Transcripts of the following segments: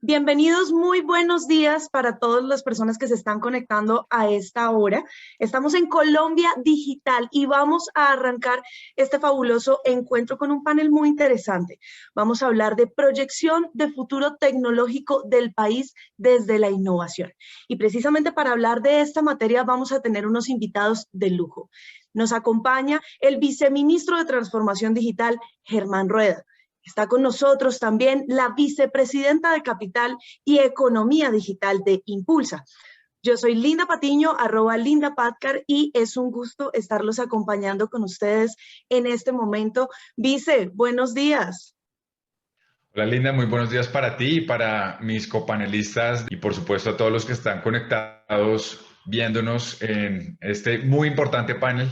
Bienvenidos, muy buenos días para todas las personas que se están conectando a esta hora. Estamos en Colombia Digital y vamos a arrancar este fabuloso encuentro con un panel muy interesante. Vamos a hablar de proyección de futuro tecnológico del país desde la innovación. Y precisamente para hablar de esta materia vamos a tener unos invitados de lujo. Nos acompaña el viceministro de Transformación Digital, Germán Rueda. Está con nosotros también la vicepresidenta de Capital y Economía Digital de Impulsa. Yo soy Linda Patiño, @LindaPatcar, y es un gusto estarlos acompañando con ustedes en este momento. Vice, buenos días. Hola Linda, muy buenos días para ti y para mis copanelistas y por supuesto a todos los que están conectados viéndonos en este muy importante panel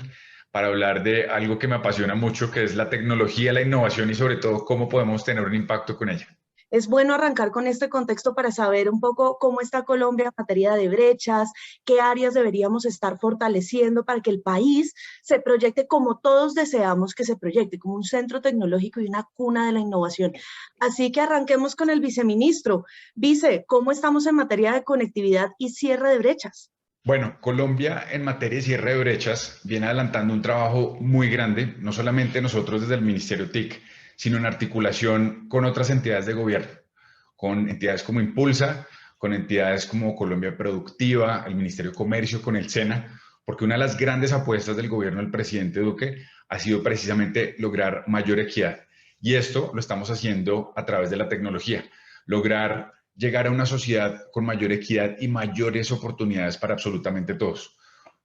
para hablar de algo que me apasiona mucho, que es la tecnología, la innovación y sobre todo cómo podemos tener un impacto con ella. Es bueno arrancar con este contexto para saber un poco cómo está Colombia en materia de brechas, qué áreas deberíamos estar fortaleciendo para que el país se proyecte como todos deseamos que se proyecte, como un centro tecnológico y una cuna de la innovación. Así que arranquemos con el viceministro. Vice, ¿cómo estamos en materia de conectividad y cierre de brechas? Bueno, Colombia en materia de cierre de brechas viene adelantando un trabajo muy grande, no solamente nosotros desde el Ministerio TIC, sino en articulación con otras entidades de gobierno, con entidades como Impulsa, con entidades como Colombia Productiva, el Ministerio de Comercio, con el SENA, porque una de las grandes apuestas del gobierno del presidente Duque ha sido precisamente lograr mayor equidad. Y esto lo estamos haciendo a través de la tecnología, lograr llegar a una sociedad con mayor equidad y mayores oportunidades para absolutamente todos.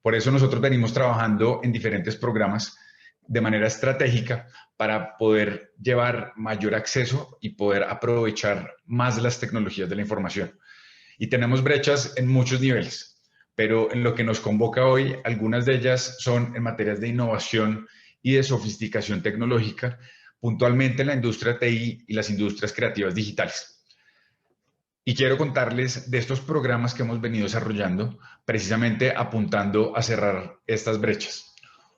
Por eso nosotros venimos trabajando en diferentes programas de manera estratégica para poder llevar mayor acceso y poder aprovechar más las tecnologías de la información. Y tenemos brechas en muchos niveles, pero en lo que nos convoca hoy, algunas de ellas son en materias de innovación y de sofisticación tecnológica, puntualmente en la industria TI y las industrias creativas digitales. Y quiero contarles de estos programas que hemos venido desarrollando, precisamente apuntando a cerrar estas brechas.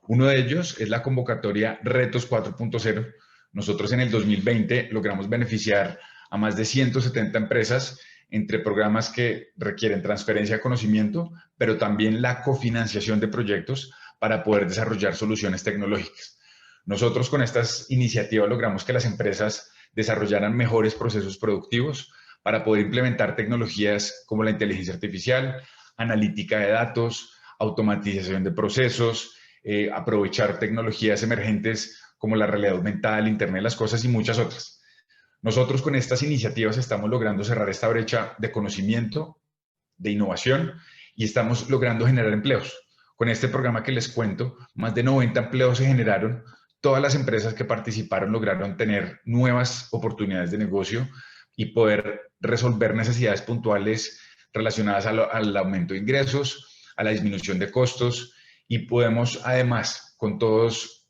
Uno de ellos es la convocatoria Retos 4.0. Nosotros en el 2020 logramos beneficiar a más de 170 empresas entre programas que requieren transferencia de conocimiento, pero también la cofinanciación de proyectos para poder desarrollar soluciones tecnológicas. Nosotros con estas iniciativas logramos que las empresas desarrollaran mejores procesos productivos, para poder implementar tecnologías como la inteligencia artificial, analítica de datos, automatización de procesos, aprovechar tecnologías emergentes como la realidad aumentada, el Internet de las Cosas y muchas otras. Nosotros con estas iniciativas estamos logrando cerrar esta brecha de conocimiento, de innovación y estamos logrando generar empleos. Con este programa que les cuento, más de 90 empleos se generaron. Todas las empresas que participaron lograron tener nuevas oportunidades de negocio y poder resolver necesidades puntuales relacionadas al aumento de ingresos, a la disminución de costos y podemos además con todos,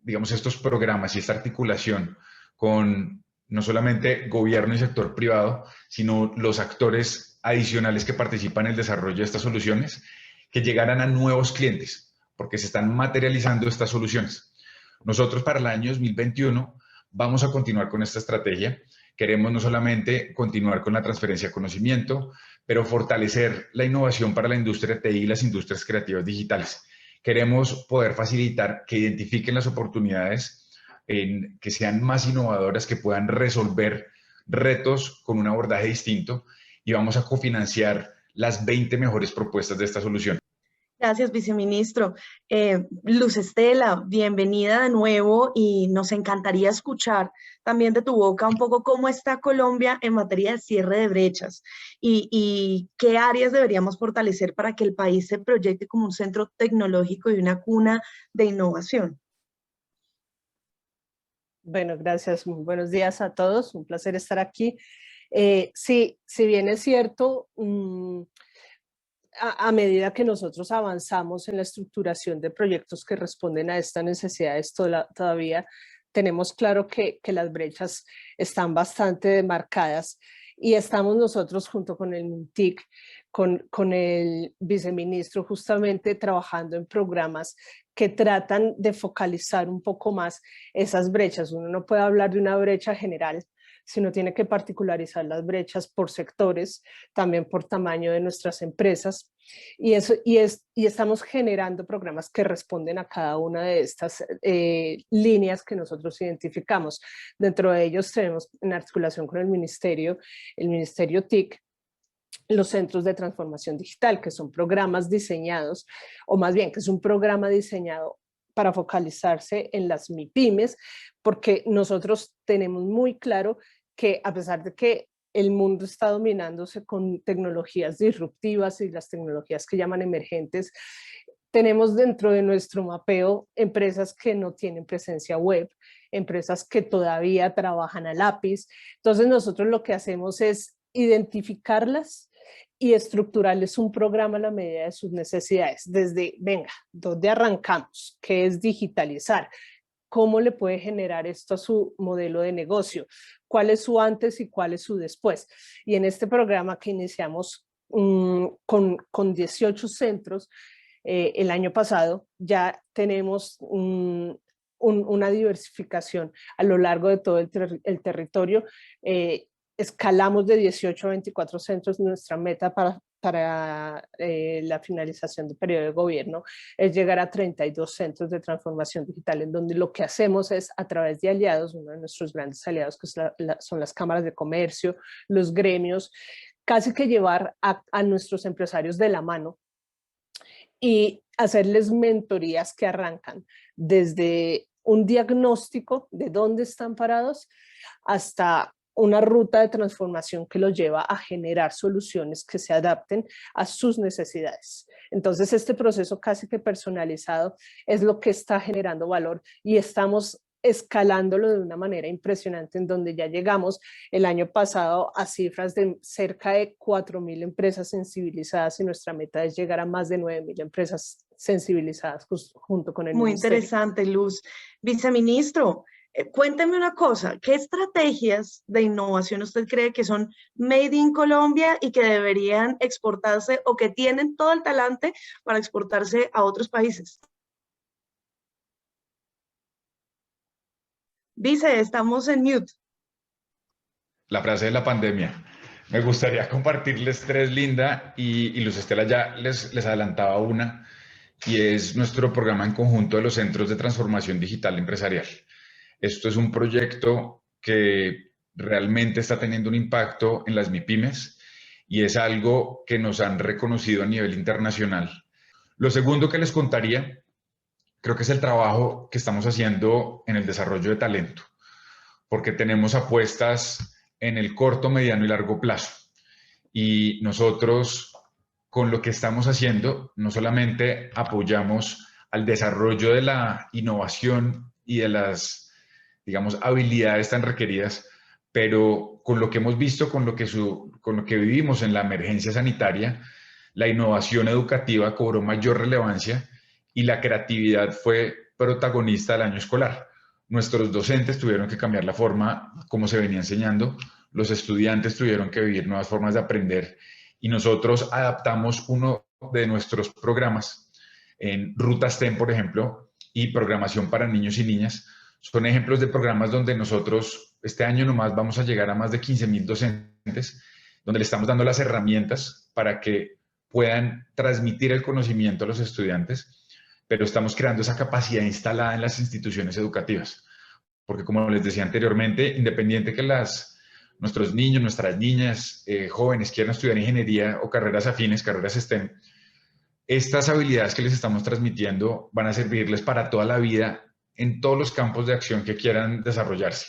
digamos, estos programas y esta articulación con no solamente gobierno y sector privado, sino los actores adicionales que participan en el desarrollo de estas soluciones, que llegaran a nuevos clientes, porque se están materializando estas soluciones. Nosotros para el año 2021 vamos a continuar con esta estrategia. Queremos no solamente continuar con la transferencia de conocimiento, pero fortalecer la innovación para la industria TI y las industrias creativas digitales. Queremos poder facilitar que identifiquen las oportunidades, que sean más innovadoras, que puedan resolver retos con un abordaje distinto y vamos a cofinanciar las 20 mejores propuestas de esta solución. Gracias, viceministro. Luz Estela, bienvenida de nuevo y nos encantaría escuchar también de tu boca un poco cómo está Colombia en materia de cierre de brechas y qué áreas deberíamos fortalecer para que el país se proyecte como un centro tecnológico y una cuna de innovación. Bueno, gracias. Muy buenos días a todos. Un placer estar aquí. Sí, si bien es cierto, a medida que nosotros avanzamos en la estructuración de proyectos que responden a estas necesidades, todavía tenemos claro que las brechas están bastante demarcadas y estamos nosotros junto con el MINTIC, con el viceministro, justamente trabajando en programas que tratan de focalizar un poco más esas brechas. Uno no puede hablar de una brecha general, sino tiene que particularizar las brechas por sectores, también por tamaño de nuestras empresas. Y estamos generando programas que responden a cada una de estas líneas que nosotros identificamos. Dentro de ellos tenemos, en articulación con el Ministerio TIC, los centros de transformación digital, que son programas diseñados, o más bien que es un programa diseñado para focalizarse en las MIPYMES, porque nosotros tenemos muy claro que a pesar de que el mundo está dominándose con tecnologías disruptivas y las tecnologías que llaman emergentes, tenemos dentro de nuestro mapeo empresas que no tienen presencia web, empresas que todavía trabajan a lápiz. Entonces nosotros lo que hacemos es identificarlas y estructurarles un programa a la medida de sus necesidades. Desde, venga, ¿dónde arrancamos? ¿Qué es digitalizar? ¿Cómo le puede generar esto a su modelo de negocio? ¿Cuál es su antes y cuál es su después? Y en este programa que iniciamos con 18 centros, el año pasado, ya tenemos una diversificación a lo largo de todo el territorio. Escalamos de 18 a 24 centros. Nuestra meta para la finalización del periodo de gobierno es llegar a 32 centros de transformación digital, en donde lo que hacemos es, a través de aliados, uno de nuestros grandes aliados, que son las cámaras de comercio, los gremios, casi que llevar a nuestros empresarios de la mano y hacerles mentorías que arrancan desde un diagnóstico de dónde están parados hasta una ruta de transformación que los lleva a generar soluciones que se adapten a sus necesidades. Entonces, este proceso casi que personalizado es lo que está generando valor y estamos escalándolo de una manera impresionante, en donde ya llegamos el año pasado a cifras de cerca de 4.000 empresas sensibilizadas y nuestra meta es llegar a más de 9.000 empresas sensibilizadas junto con el Muy Ministerio. interesante, Luz. Viceministro, cuénteme una cosa, ¿qué estrategias de innovación usted cree que son made in Colombia y que deberían exportarse o que tienen todo el talante para exportarse a otros países? Vice, estamos en mute. La frase de la pandemia. Me gustaría compartirles tres, Linda, y Luz Estela ya les adelantaba una, y es nuestro programa en conjunto de los Centros de Transformación Digital Empresarial. Esto es un proyecto que realmente está teniendo un impacto en las MIPYMES y es algo que nos han reconocido a nivel internacional. Lo segundo que les contaría, creo que es el trabajo que estamos haciendo en el desarrollo de talento, porque tenemos apuestas en el corto, mediano y largo plazo. Y nosotros, con lo que estamos haciendo, no solamente apoyamos al desarrollo de la innovación y de las, digamos, habilidades tan requeridas, pero con lo que hemos visto, con lo que vivimos en la emergencia sanitaria, la innovación educativa cobró mayor relevancia y la creatividad fue protagonista del año escolar. Nuestros docentes tuvieron que cambiar la forma como se venía enseñando, los estudiantes tuvieron que vivir nuevas formas de aprender y nosotros adaptamos uno de nuestros programas en Ruta STEM, por ejemplo, y programación para niños y niñas. Son ejemplos de programas donde nosotros este año nomás vamos a llegar a más de 15.000 docentes, donde le estamos dando las herramientas para que puedan transmitir el conocimiento a los estudiantes, pero estamos creando esa capacidad instalada en las instituciones educativas. Porque como les decía anteriormente, independiente que nuestros niños, nuestras niñas, jóvenes quieran estudiar ingeniería o carreras afines, carreras STEM, estas habilidades que les estamos transmitiendo van a servirles para toda la vida en todos los campos de acción que quieran desarrollarse.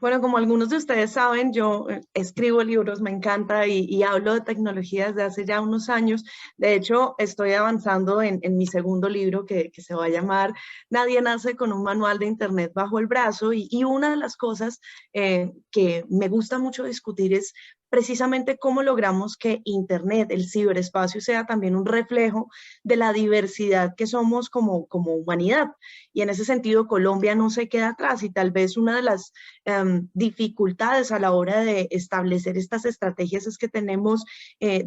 Bueno, como algunos de ustedes saben, yo escribo libros, me encanta y hablo de tecnología desde hace ya unos años. De hecho, estoy avanzando en mi segundo libro que se va a llamar Nadie nace con un manual de Internet bajo el brazo y una de las cosas que me gusta mucho discutir es precisamente cómo logramos que Internet, el ciberespacio, sea también un reflejo de la diversidad que somos como humanidad. Y en ese sentido, Colombia no se queda atrás y tal vez una de las dificultades a la hora de establecer estas estrategias es que tenemos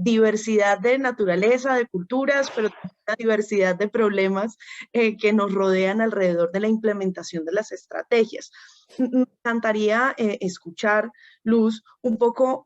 diversidad de naturaleza, de culturas, pero también una diversidad de problemas que nos rodean alrededor de la implementación de las estrategias. Me encantaría escuchar, Luz, un poco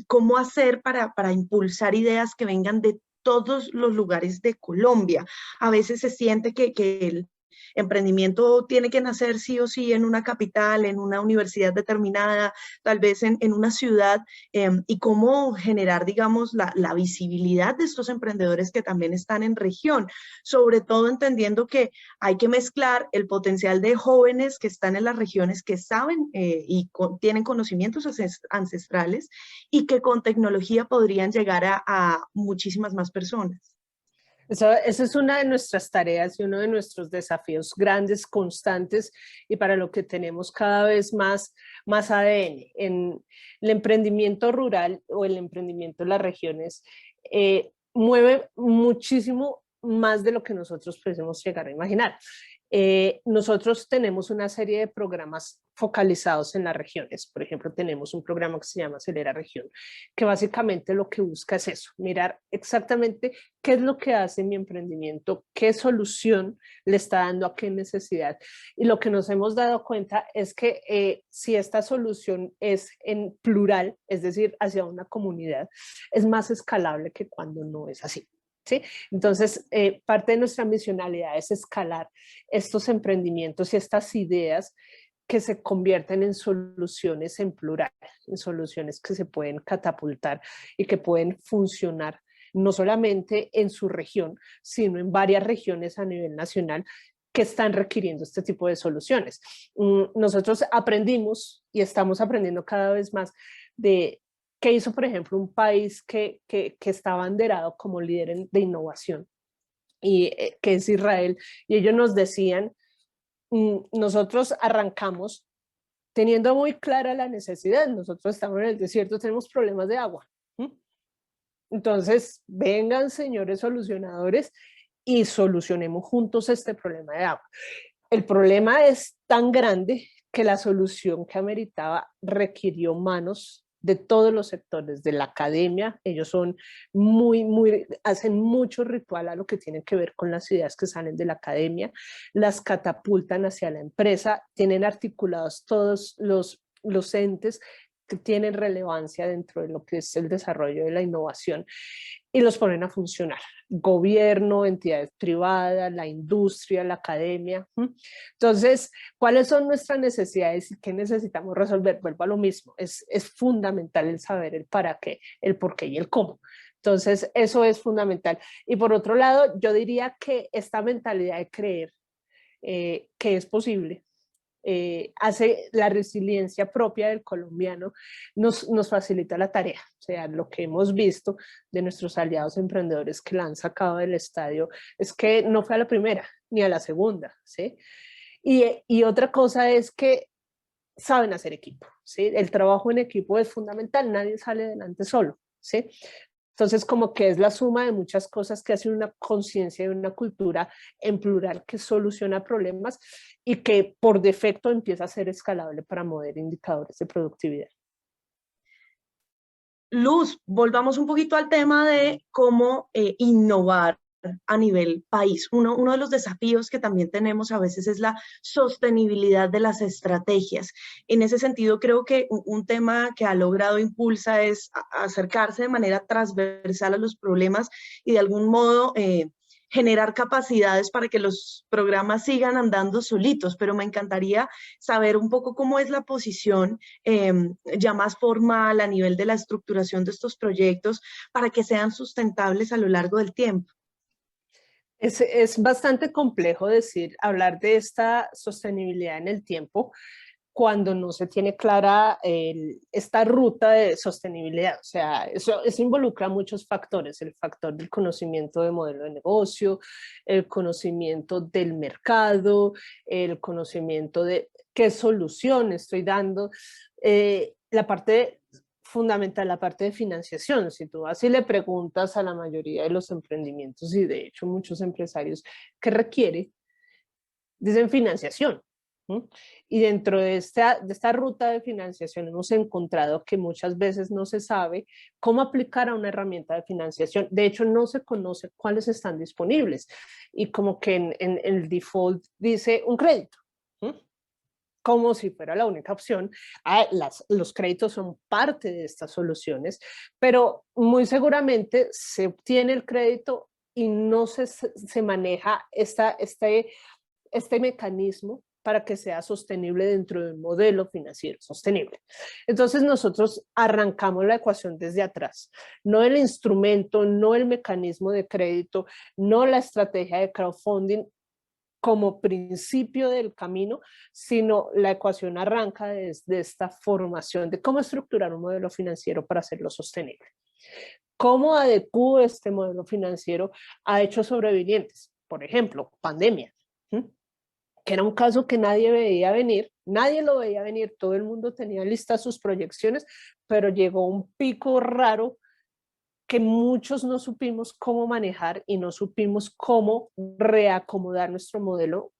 cómo hacer para impulsar ideas que vengan de todos los lugares de Colombia. A veces se siente que el emprendimiento tiene que nacer sí o sí en una capital, en una universidad determinada, tal vez en una ciudad, y cómo generar, digamos, la visibilidad de estos emprendedores que también están en región, sobre todo entendiendo que hay que mezclar el potencial de jóvenes que están en las regiones que saben tienen conocimientos ancestrales y que con tecnología podrían llegar a muchísimas más personas. Esa es una de nuestras tareas y uno de nuestros desafíos grandes, constantes, y para lo que tenemos cada vez más ADN. En el emprendimiento rural o el emprendimiento en las regiones mueve muchísimo más de lo que nosotros podemos llegar a imaginar. Nosotros tenemos una serie de programas focalizados en las regiones. Por ejemplo, tenemos un programa que se llama Acelera Región, que básicamente lo que busca es eso, mirar exactamente qué es lo que hace mi emprendimiento, qué solución le está dando a qué necesidad. Y lo que nos hemos dado cuenta es que si esta solución es en plural, es decir, hacia una comunidad, es más escalable que cuando no es así. ¿Sí? Entonces, parte de nuestra misionalidad es escalar estos emprendimientos y estas ideas que se convierten en soluciones en plural, en soluciones que se pueden catapultar y que pueden funcionar no solamente en su región, sino en varias regiones a nivel nacional que están requiriendo este tipo de soluciones. Nosotros aprendimos y estamos aprendiendo cada vez más de qué hizo, por ejemplo, un país que está abanderado como líder de innovación, y que es Israel, y ellos nos decían, nosotros arrancamos teniendo muy clara la necesidad, nosotros estamos en el desierto, tenemos problemas de agua. Entonces, vengan señores solucionadores y solucionemos juntos este problema de agua. El problema es tan grande que la solución que ameritaba requirió manos de todos los sectores, de la academia. Ellos son hacen mucho ritual a lo que tiene que ver con las ideas que salen de la academia, las catapultan hacia la empresa, tienen articulados todos los entes que tienen relevancia dentro de lo que es el desarrollo de la innovación y los ponen a funcionar. Gobierno, entidades privadas, la industria, la academia. Entonces, ¿cuáles son nuestras necesidades y qué necesitamos resolver? Vuelvo a lo mismo, es fundamental el saber el para qué, el por qué y el cómo. Entonces, eso es fundamental. Y por otro lado, yo diría que esta mentalidad de creer que es posible, hace la resiliencia propia del colombiano, nos facilita la tarea. O sea, lo que hemos visto de nuestros aliados emprendedores que la han sacado del estadio es que no fue a la primera ni a la segunda, ¿sí? Y otra cosa es que saben hacer equipo, ¿sí? El trabajo en equipo es fundamental, nadie sale adelante solo, ¿sí? Entonces, como que es la suma de muchas cosas que hacen una conciencia y una cultura en plural que soluciona problemas y que por defecto empieza a ser escalable para mover indicadores de productividad. Luz, volvamos un poquito al tema de cómo innovar a nivel país. Uno de los desafíos que también tenemos a veces es la sostenibilidad de las estrategias. En ese sentido, creo que un tema que ha logrado Impulsa es acercarse de manera transversal a los problemas y de algún modo generar capacidades para que los programas sigan andando solitos, pero me encantaría saber un poco cómo es la posición ya más formal a nivel de la estructuración de estos proyectos para que sean sustentables a lo largo del tiempo. Es bastante complejo hablar de esta sostenibilidad en el tiempo cuando no se tiene clara esta ruta de sostenibilidad. O sea, eso involucra muchos factores, el factor del conocimiento de modelo de negocio, el conocimiento del mercado, el conocimiento de qué solución estoy dando, la parte fundamental, la parte de financiación. Si tú así le preguntas a la mayoría de los emprendimientos y de hecho muchos empresarios, ¿qué requiere? Dicen financiación. Y dentro de esta ruta de financiación hemos encontrado que muchas veces no se sabe cómo aplicar a una herramienta de financiación. De hecho, no se conoce cuáles están disponibles. Y como que en el default dice un crédito. como si fuera la única opción. Los créditos son parte de estas soluciones, pero muy seguramente se obtiene el crédito y no se maneja este mecanismo para que sea sostenible dentro de un modelo financiero sostenible. Entonces nosotros arrancamos la ecuación desde atrás, no el instrumento, no el mecanismo de crédito, no la estrategia de crowdfunding como principio del camino, sino la ecuación arranca desde esta formación de cómo estructurar un modelo financiero para hacerlo sostenible. ¿Cómo adecuo este modelo financiero a hechos sobrevivientes? Por ejemplo, pandemia, que era un caso que nadie veía venir, nadie lo veía venir, todo el mundo tenía listas sus proyecciones, pero llegó un pico raro que muchos no supimos cómo manejar y no supimos cómo reacomodar nuestro modelo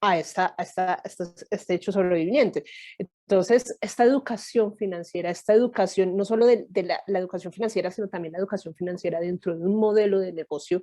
a este hecho sobreviviente. Entonces, esta educación financiera, esta educación, no solo de la educación financiera, sino también la educación financiera dentro de un modelo de negocio,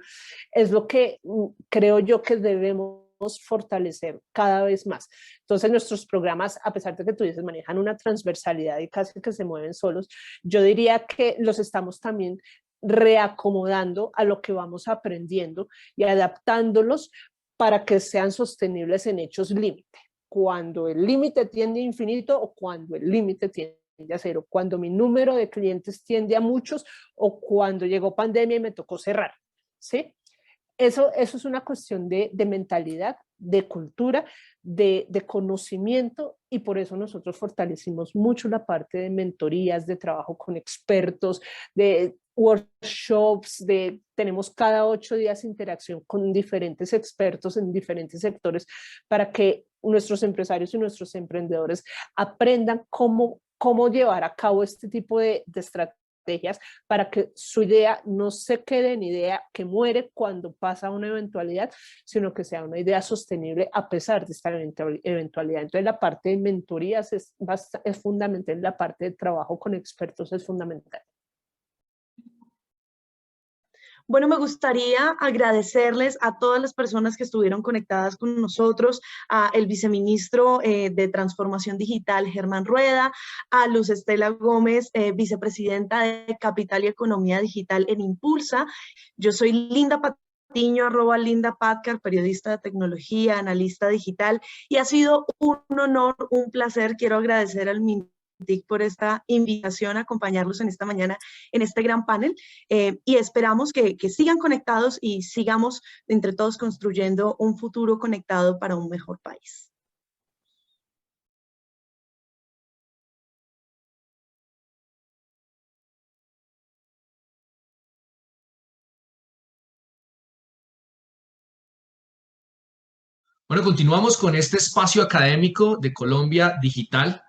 es lo que creo yo que debemos fortalecer cada vez más. Entonces, nuestros programas, a pesar de que tú dices, manejan una transversalidad y casi que se mueven solos, yo diría que los estamos también reacomodando a lo que vamos aprendiendo y adaptándolos para que sean sostenibles en hechos límite. Cuando el límite tiende a infinito o cuando el límite tiende a cero, cuando mi número de clientes tiende a muchos o cuando llegó pandemia y me tocó cerrar, ¿sí? Eso es una cuestión de mentalidad, de cultura, de conocimiento, y por eso nosotros fortalecimos mucho la parte de mentorías, de trabajo con expertos, de workshops, tenemos cada 8 días interacción con diferentes expertos en diferentes sectores para que nuestros empresarios y nuestros emprendedores aprendan cómo llevar a cabo este tipo de estrategias para que su idea no se quede en idea que muere cuando pasa una eventualidad, sino que sea una idea sostenible a pesar de esta eventualidad. Entonces la parte de mentorías es fundamental, la parte de trabajo con expertos es fundamental. Bueno, me gustaría agradecerles a todas las personas que estuvieron conectadas con nosotros, a el viceministro de Transformación Digital, Germán Rueda, a Luz Estela Gómez, vicepresidenta de Capital y Economía Digital en Impulsa. Yo soy Linda Patiño, @LindaPatcar, periodista de tecnología, analista digital, y ha sido un honor, un placer. Quiero agradecer al MINTIC por esta invitación a acompañarlos en esta mañana en este gran panel, y esperamos que sigan conectados y sigamos entre todos construyendo un futuro conectado para un mejor país. Bueno, continuamos con este espacio académico de Colombia Digital.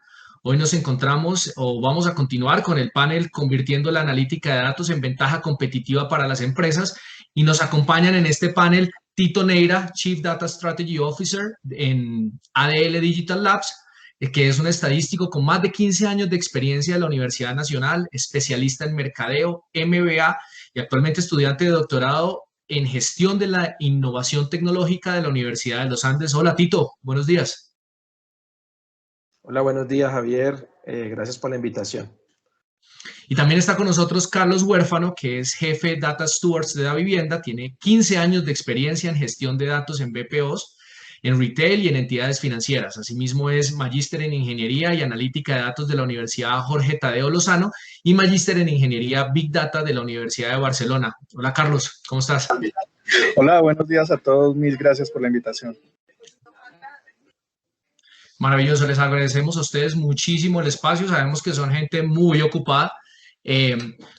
Hoy nos encontramos o vamos a continuar con el panel Convirtiendo la analítica de datos en ventaja competitiva para las empresas, y nos acompañan en este panel Tito Neira, Chief Data Strategy Officer en ADL Digital Labs, que es un estadístico con más de 15 años de experiencia de la Universidad Nacional, especialista en mercadeo, MBA y actualmente estudiante de doctorado en gestión de la innovación tecnológica de la Universidad de los Andes. Hola Tito, buenos días. Hola, buenos días Javier, gracias por la invitación. Y también está con nosotros Carlos Huérfano, que es jefe Data Stewards de Davivienda, tiene 15 años de experiencia en gestión de datos en BPOs, en retail y en entidades financieras. Asimismo es magíster en Ingeniería y Analítica de Datos de la Universidad Jorge Tadeo Lozano y magíster en Ingeniería Big Data de la Universidad de Barcelona. Hola Carlos, ¿cómo estás? Hola, buenos días a todos, mil gracias por la invitación. Maravilloso, les agradecemos a ustedes muchísimo el espacio, sabemos que son gente muy ocupada,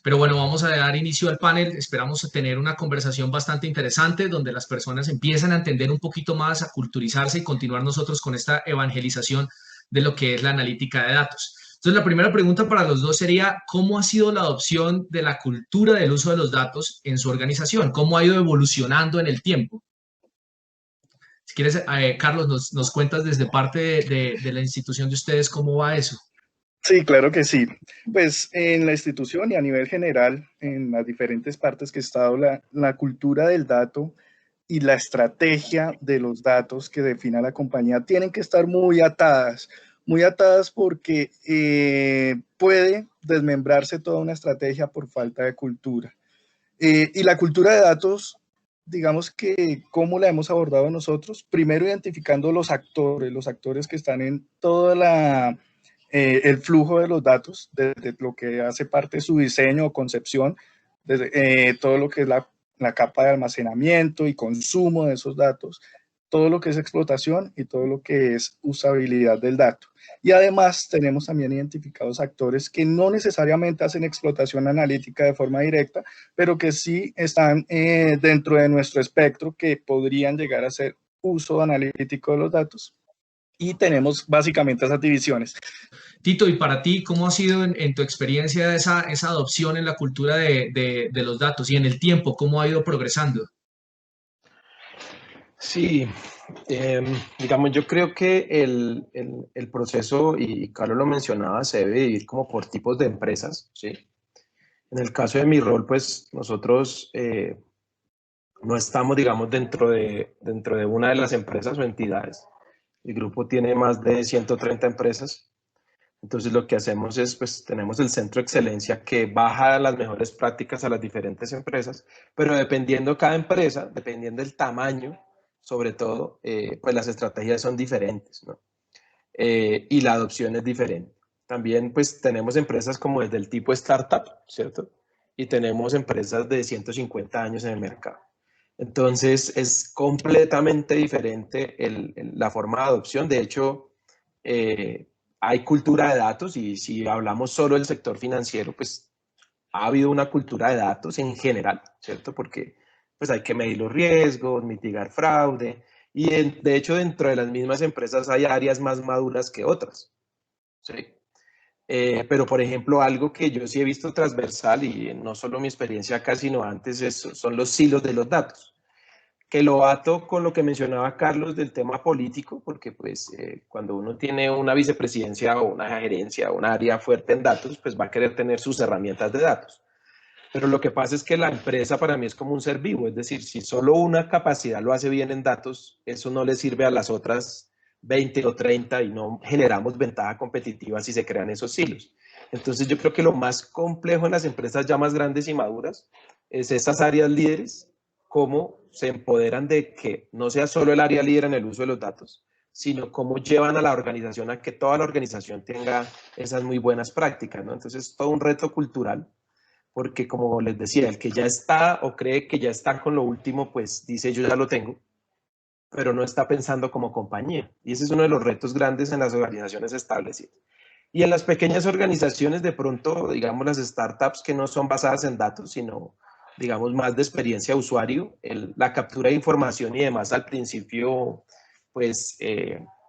pero bueno, vamos a dar inicio al panel. Esperamos tener una conversación bastante interesante donde las personas empiezan a entender un poquito más, a culturizarse y continuar nosotros con esta evangelización de lo que es la analítica de datos. Entonces, la primera pregunta para los dos sería, ¿cómo ha sido la adopción de la cultura del uso de los datos en su organización? ¿Cómo ha ido evolucionando en el tiempo? Si quieres, Carlos, nos cuentas desde parte de la institución de ustedes cómo va eso. Sí, claro que sí. Pues en la institución y a nivel general, en las diferentes partes que he estado, la cultura del dato y la estrategia de los datos que defina la compañía tienen que estar muy atadas porque puede desmembrarse toda una estrategia por falta de cultura. Y la cultura de datos, digamos que, ¿cómo la hemos abordado nosotros? Primero identificando los actores que están en todo el flujo de los datos, desde lo que hace parte de su diseño o concepción, desde todo lo que es la capa de almacenamiento y consumo de esos datos, todo lo que es explotación y todo lo que es usabilidad del dato. Y además tenemos también identificados actores que no necesariamente hacen explotación analítica de forma directa, pero que sí están dentro de nuestro espectro, que podrían llegar a hacer uso analítico de los datos. Y tenemos básicamente esas divisiones. Tito, y para ti, ¿cómo ha sido en tu experiencia esa adopción en la cultura de los datos y en el tiempo, cómo ha ido progresando? Sí, digamos, yo creo que el proceso, y Carlos lo mencionaba, se debe dividir como por tipos de empresas, ¿sí? En el caso de mi rol, pues nosotros no estamos, digamos, dentro de una de las empresas o entidades. El grupo tiene más de 130 empresas. Entonces lo que hacemos es, pues tenemos el centro de excelencia que baja las mejores prácticas a las diferentes empresas, pero dependiendo cada empresa, dependiendo del tamaño, sobre todo, pues las estrategias son diferentes, ¿no? Y la adopción es diferente. También pues tenemos empresas como desde el tipo startup, ¿cierto? Y tenemos empresas de 150 años en el mercado. Entonces es completamente diferente la forma de adopción. De hecho, hay cultura de datos y si hablamos solo del sector financiero, pues ha habido una cultura de datos en general, ¿cierto? Porque pues hay que medir los riesgos, mitigar fraude y de hecho dentro de las mismas empresas hay áreas más maduras que otras, ¿sí? Pero por ejemplo, algo que yo sí he visto transversal y no solo mi experiencia acá, sino antes, son los silos de los datos, que lo ato con lo que mencionaba Carlos del tema político, porque pues cuando uno tiene una vicepresidencia o una gerencia o un área fuerte en datos, pues va a querer tener sus herramientas de datos. Pero lo que pasa es que la empresa para mí es como un ser vivo, es decir, si solo una capacidad lo hace bien en datos, eso no le sirve a las otras 20 o 30 y no generamos ventaja competitiva si se crean esos silos. Entonces yo creo que lo más complejo en las empresas ya más grandes y maduras es esas áreas líderes, cómo se empoderan de que no sea solo el área líder en el uso de los datos, sino cómo llevan a la organización a que toda la organización tenga esas muy buenas prácticas, ¿no? Entonces es todo un reto cultural porque como les decía, el que ya está o cree que ya está con lo último, pues dice yo ya lo tengo, pero no está pensando como compañía. Y ese es uno de los retos grandes en las organizaciones establecidas. Y en las pequeñas organizaciones, de pronto, digamos, las startups que no son basadas en datos, sino, digamos, más de experiencia de usuario, la captura de información y demás al principio, pues,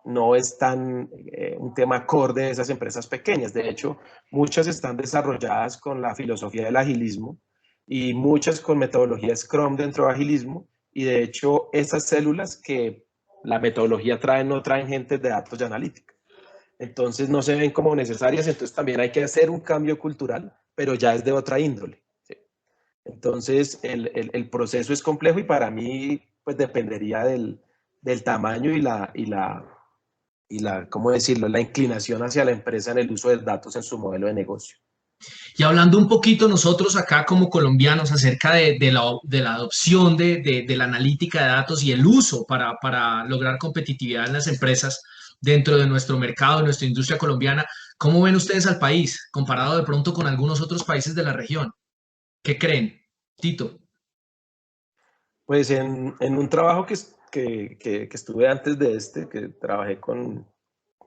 no es tan un tema acorde de esas empresas pequeñas. De hecho, muchas están desarrolladas con la filosofía del agilismo y muchas con metodología Scrum dentro de agilismo. Y de hecho, esas células que la metodología trae no traen gentes de datos y analítica. Entonces no se ven como necesarias, entonces también hay que hacer un cambio cultural, pero ya es de otra índole, ¿sí? Entonces el proceso es complejo y para mí pues dependería del tamaño ¿cómo decirlo?, la inclinación hacia la empresa en el uso de datos en su modelo de negocio. Y hablando un poquito nosotros acá como colombianos acerca de la adopción de la analítica de datos y el uso para lograr competitividad en las empresas dentro de nuestro mercado, de nuestra industria colombiana, ¿cómo ven ustedes al país comparado de pronto con algunos otros países de la región? ¿Qué creen? Tito. Pues en un trabajo que estuve antes de que trabajé con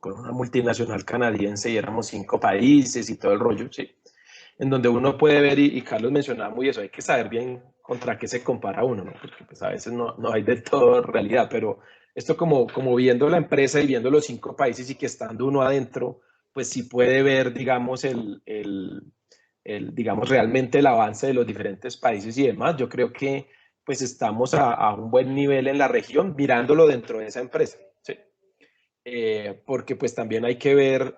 una multinacional canadiense y éramos 5 países y todo el rollo, ¿sí? En donde uno puede ver, y Carlos mencionaba muy eso, hay que saber bien contra qué se compara uno, ¿no? Porque pues a veces no hay de todo realidad, pero esto como viendo la empresa y viendo los 5 países y que estando uno adentro, pues sí puede ver, digamos, digamos, realmente el avance de los diferentes países y demás. Yo creo que pues estamos a un buen nivel en la región mirándolo dentro de esa empresa, ¿sí? Porque pues también hay que ver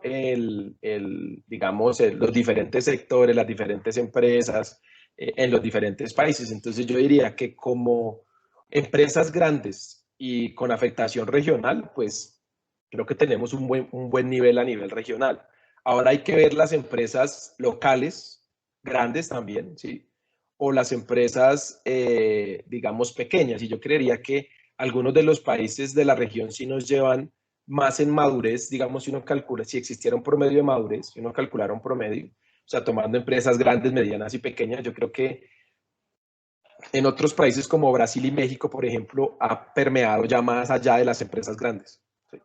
digamos, los diferentes sectores, las diferentes empresas en los diferentes países. Entonces yo diría que como empresas grandes y con afectación regional, pues creo que tenemos un buen nivel a nivel regional. Ahora hay que ver las empresas locales, grandes también, ¿sí? O las empresas, digamos, pequeñas. Y yo creería que algunos de los países de la región sí nos llevan más en madurez, digamos, si uno calcula, si existiera un promedio de madurez, si uno calculara un promedio, o sea, tomando empresas grandes, medianas y pequeñas, yo creo que en otros países como Brasil y México, por ejemplo, ha permeado ya más allá de las empresas grandes. ¿Sí?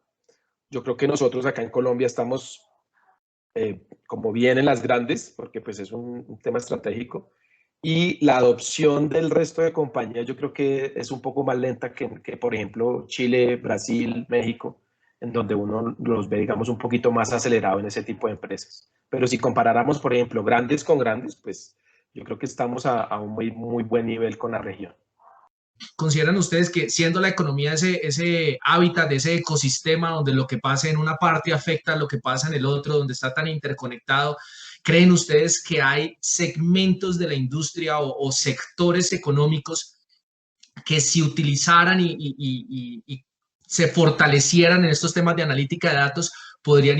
Yo creo que nosotros acá en Colombia estamos como bien en las grandes, porque pues es un tema estratégico, y la adopción del resto de compañías yo creo que es un poco más lenta que por ejemplo, Chile, Brasil, México, en donde uno los ve, digamos, un poquito más acelerado en ese tipo de empresas. Pero si comparáramos, por ejemplo, grandes con grandes, pues yo creo que estamos a un muy buen nivel con la región. ¿Consideran ustedes que siendo la economía ese hábitat, ese ecosistema donde lo que pasa en una parte afecta a lo que pasa en el otro, donde está tan interconectado, creen ustedes que hay segmentos de la industria o sectores económicos que si utilizaran y se fortalecieran en estos temas de analítica de datos, podrían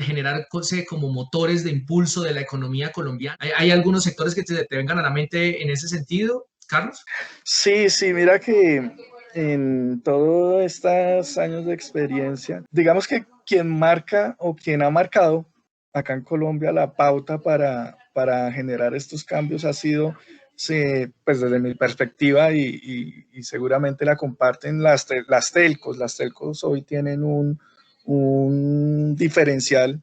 generar como motores de impulso de la economía colombiana? ¿Hay algunos sectores que te vengan a la mente en ese sentido, Carlos? Sí, mira que en todos estos años de experiencia, digamos que quien marca o quien ha marcado acá en Colombia la pauta para generar estos cambios ha sido, pues desde mi perspectiva y seguramente la comparten las telcos. Las telcos hoy tienen un diferencial,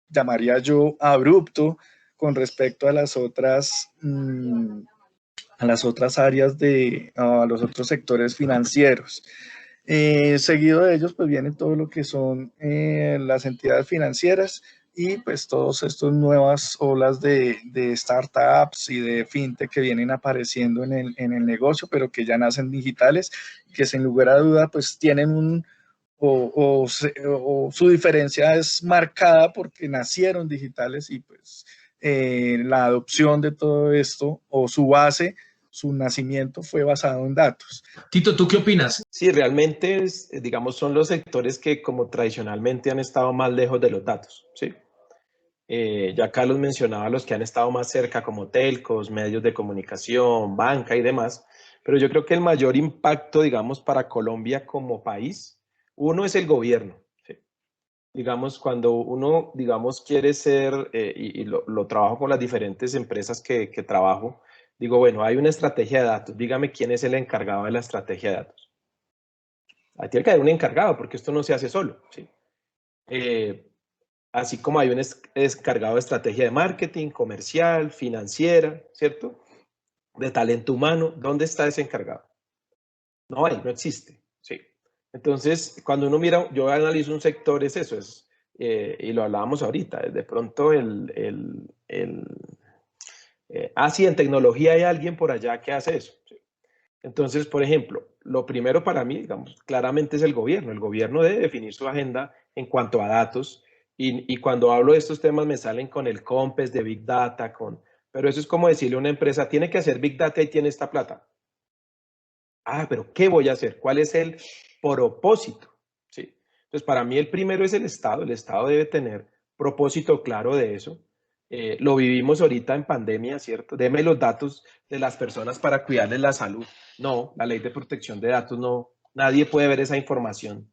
llamaría yo, abrupto con respecto a las otras áreas a los otros sectores financieros. Seguido de ellos, pues vienen todo lo que son las entidades financieras y pues todas estas nuevas olas de startups y de fintech que vienen apareciendo en el negocio, pero que ya nacen digitales, que sin lugar a duda pues tienen o su diferencia es marcada porque nacieron digitales y pues la adopción de todo esto o su base, su nacimiento fue basado en datos. Tito, ¿tú qué opinas? Sí, realmente, digamos, son los sectores que como tradicionalmente han estado más lejos de los datos, ¿sí? Ya Carlos mencionaba los que han estado más cerca, como telcos, medios de comunicación, banca y demás, pero yo creo que el mayor impacto, digamos, para Colombia como país, uno es el gobierno, ¿sí? Digamos, cuando uno, digamos, quiere ser, y lo trabajo con las diferentes empresas que trabajo, digo, bueno, hay una estrategia de datos, dígame quién es el encargado de la estrategia de datos. Ahí tiene que haber un encargado, porque esto no se hace solo, ¿sí? Así como hay un encargado de estrategia de marketing, comercial, financiera, ¿cierto? De talento humano, ¿dónde está ese encargado? No hay, no existe, ¿sí? Entonces, cuando uno mira, yo analizo un sector, es eso, y lo hablábamos ahorita, de pronto sí, en tecnología hay alguien por allá que hace eso, ¿sí? Entonces, por ejemplo, lo primero para mí, digamos, claramente es el gobierno. El gobierno debe definir su agenda en cuanto a datos y cuando hablo de estos temas me salen con el COMPES de Big Data, pero eso es como decirle a una empresa, tiene que hacer Big Data y tiene esta plata. Ah, pero ¿qué voy a hacer? ¿Cuál es el propósito? ¿Sí? Entonces, para mí el primero es el Estado debe tener propósito claro de eso. Lo vivimos ahorita en pandemia, ¿cierto? Deme los datos de las personas para cuidarles la salud. No, la ley de protección de datos no, nadie puede ver esa información.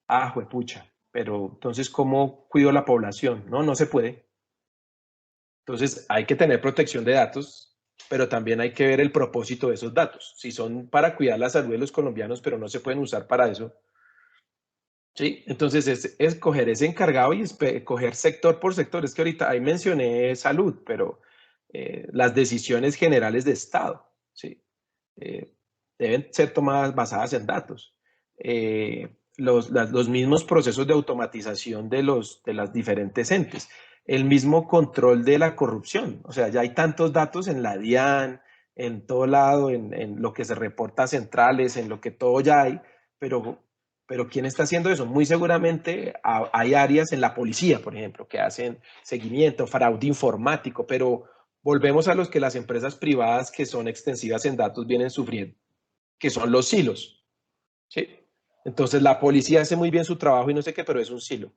Ah, juepucha, pero entonces, ¿cómo cuido la población? No, no se puede. Entonces, hay que tener protección de datos, pero también hay que ver el propósito de esos datos. Si son para cuidar la salud de los colombianos, pero no se pueden usar para eso. Sí, entonces es escoger ese encargado y escoger sector por sector. Es que ahorita ahí mencioné salud, pero las decisiones generales de Estado, ¿sí? Deben ser tomadas basadas en datos. Los mismos procesos de automatización de las diferentes entes. El mismo control de la corrupción. O sea, ya hay tantos datos en la DIAN, en todo lado, en lo que se reporta a centrales, en lo que todo ya hay, pero ¿quién está haciendo eso? Muy seguramente hay áreas en la policía, por ejemplo, que hacen seguimiento, fraude informático, pero volvemos a los que las empresas privadas que son extensivas en datos vienen sufriendo. que son los silos, ¿sí? Entonces la policía hace muy bien su trabajo y no sé qué, pero es un silo.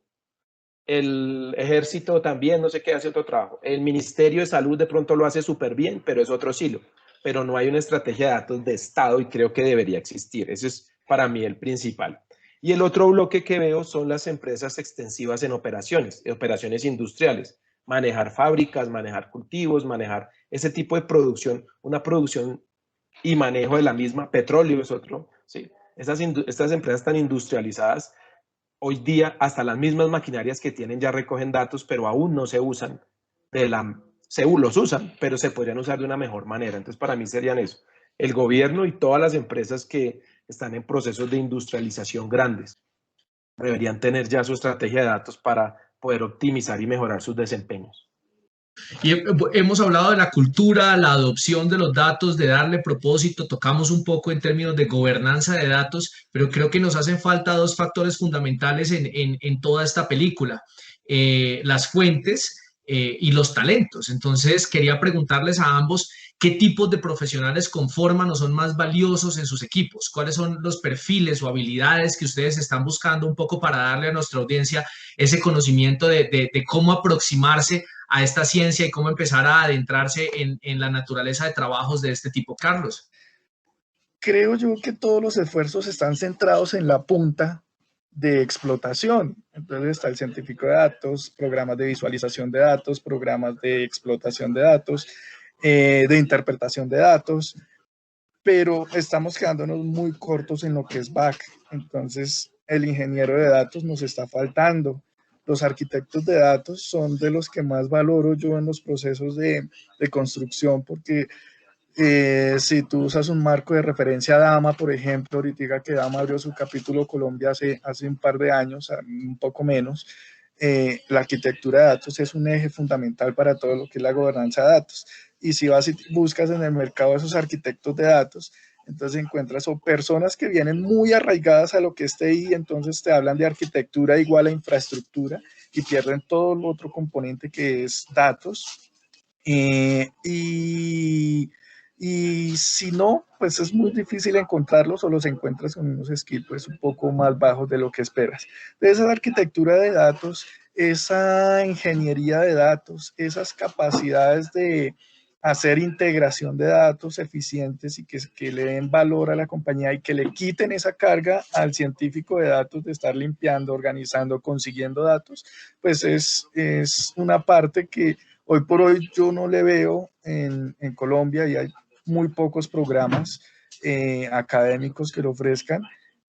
El ejército también, no sé qué, hace otro trabajo. El Ministerio de Salud de pronto lo hace súper bien, pero es otro silo. Pero no hay una estrategia de datos de Estado y creo que debería existir. Ese es para mí el principal. Y el otro bloque que veo son las empresas extensivas en operaciones industriales. Manejar fábricas, manejar cultivos, manejar ese tipo de producción, una producción y manejo de la misma. Petróleo es otro, ¿sí? Estas empresas tan industrializadas, hoy día hasta las mismas maquinarias que tienen ya recogen datos, pero aún no se usan los usan, pero se podrían usar de una mejor manera. Entonces, para mí serían eso, el gobierno y todas las empresas que están en procesos de industrialización grandes deberían tener ya su estrategia de datos para poder optimizar y mejorar sus desempeños. Y hemos hablado de la cultura, la adopción de los datos, de darle propósito, tocamos un poco en términos de gobernanza de datos, pero creo que nos hacen falta dos factores fundamentales en toda esta película, las fuentes y los talentos. Entonces, quería preguntarles a ambos qué tipos de profesionales conforman o son más valiosos en sus equipos, cuáles son los perfiles o habilidades que ustedes están buscando un poco para darle a nuestra audiencia ese conocimiento de cómo aproximarse a esta ciencia y cómo empezar a adentrarse en la naturaleza de trabajos de este tipo. Carlos. Creo yo que todos los esfuerzos están centrados en la punta de explotación. Entonces está el científico de datos, programas de visualización de datos, programas de explotación de datos, de interpretación de datos, pero estamos quedándonos muy cortos en lo que es back. Entonces el ingeniero de datos nos está faltando. Los arquitectos de datos son de los que más valoro yo en los procesos de construcción, porque si tú usas un marco de referencia DAMA, por ejemplo, ahorita que DAMA abrió su capítulo Colombia hace un par de años, un poco menos, la arquitectura de datos es un eje fundamental para todo lo que es la gobernanza de datos. Y si vas y buscas en el mercado esos arquitectos de datos, entonces encuentras o personas que vienen muy arraigadas a lo que es TI, entonces te hablan de arquitectura igual a infraestructura y pierden todo el otro componente que es datos. Y si no, pues es muy difícil encontrarlos o los encuentras con unos skills pues un poco más bajos de lo que esperas. De esa arquitectura de datos, esa ingeniería de datos, esas capacidades de hacer integración de datos eficientes y que le den valor a la compañía y que le quiten esa carga al científico de datos de estar limpiando, organizando, consiguiendo datos, pues es una parte que hoy por hoy yo no le veo en Colombia y hay muy pocos programas académicos que lo ofrezcan,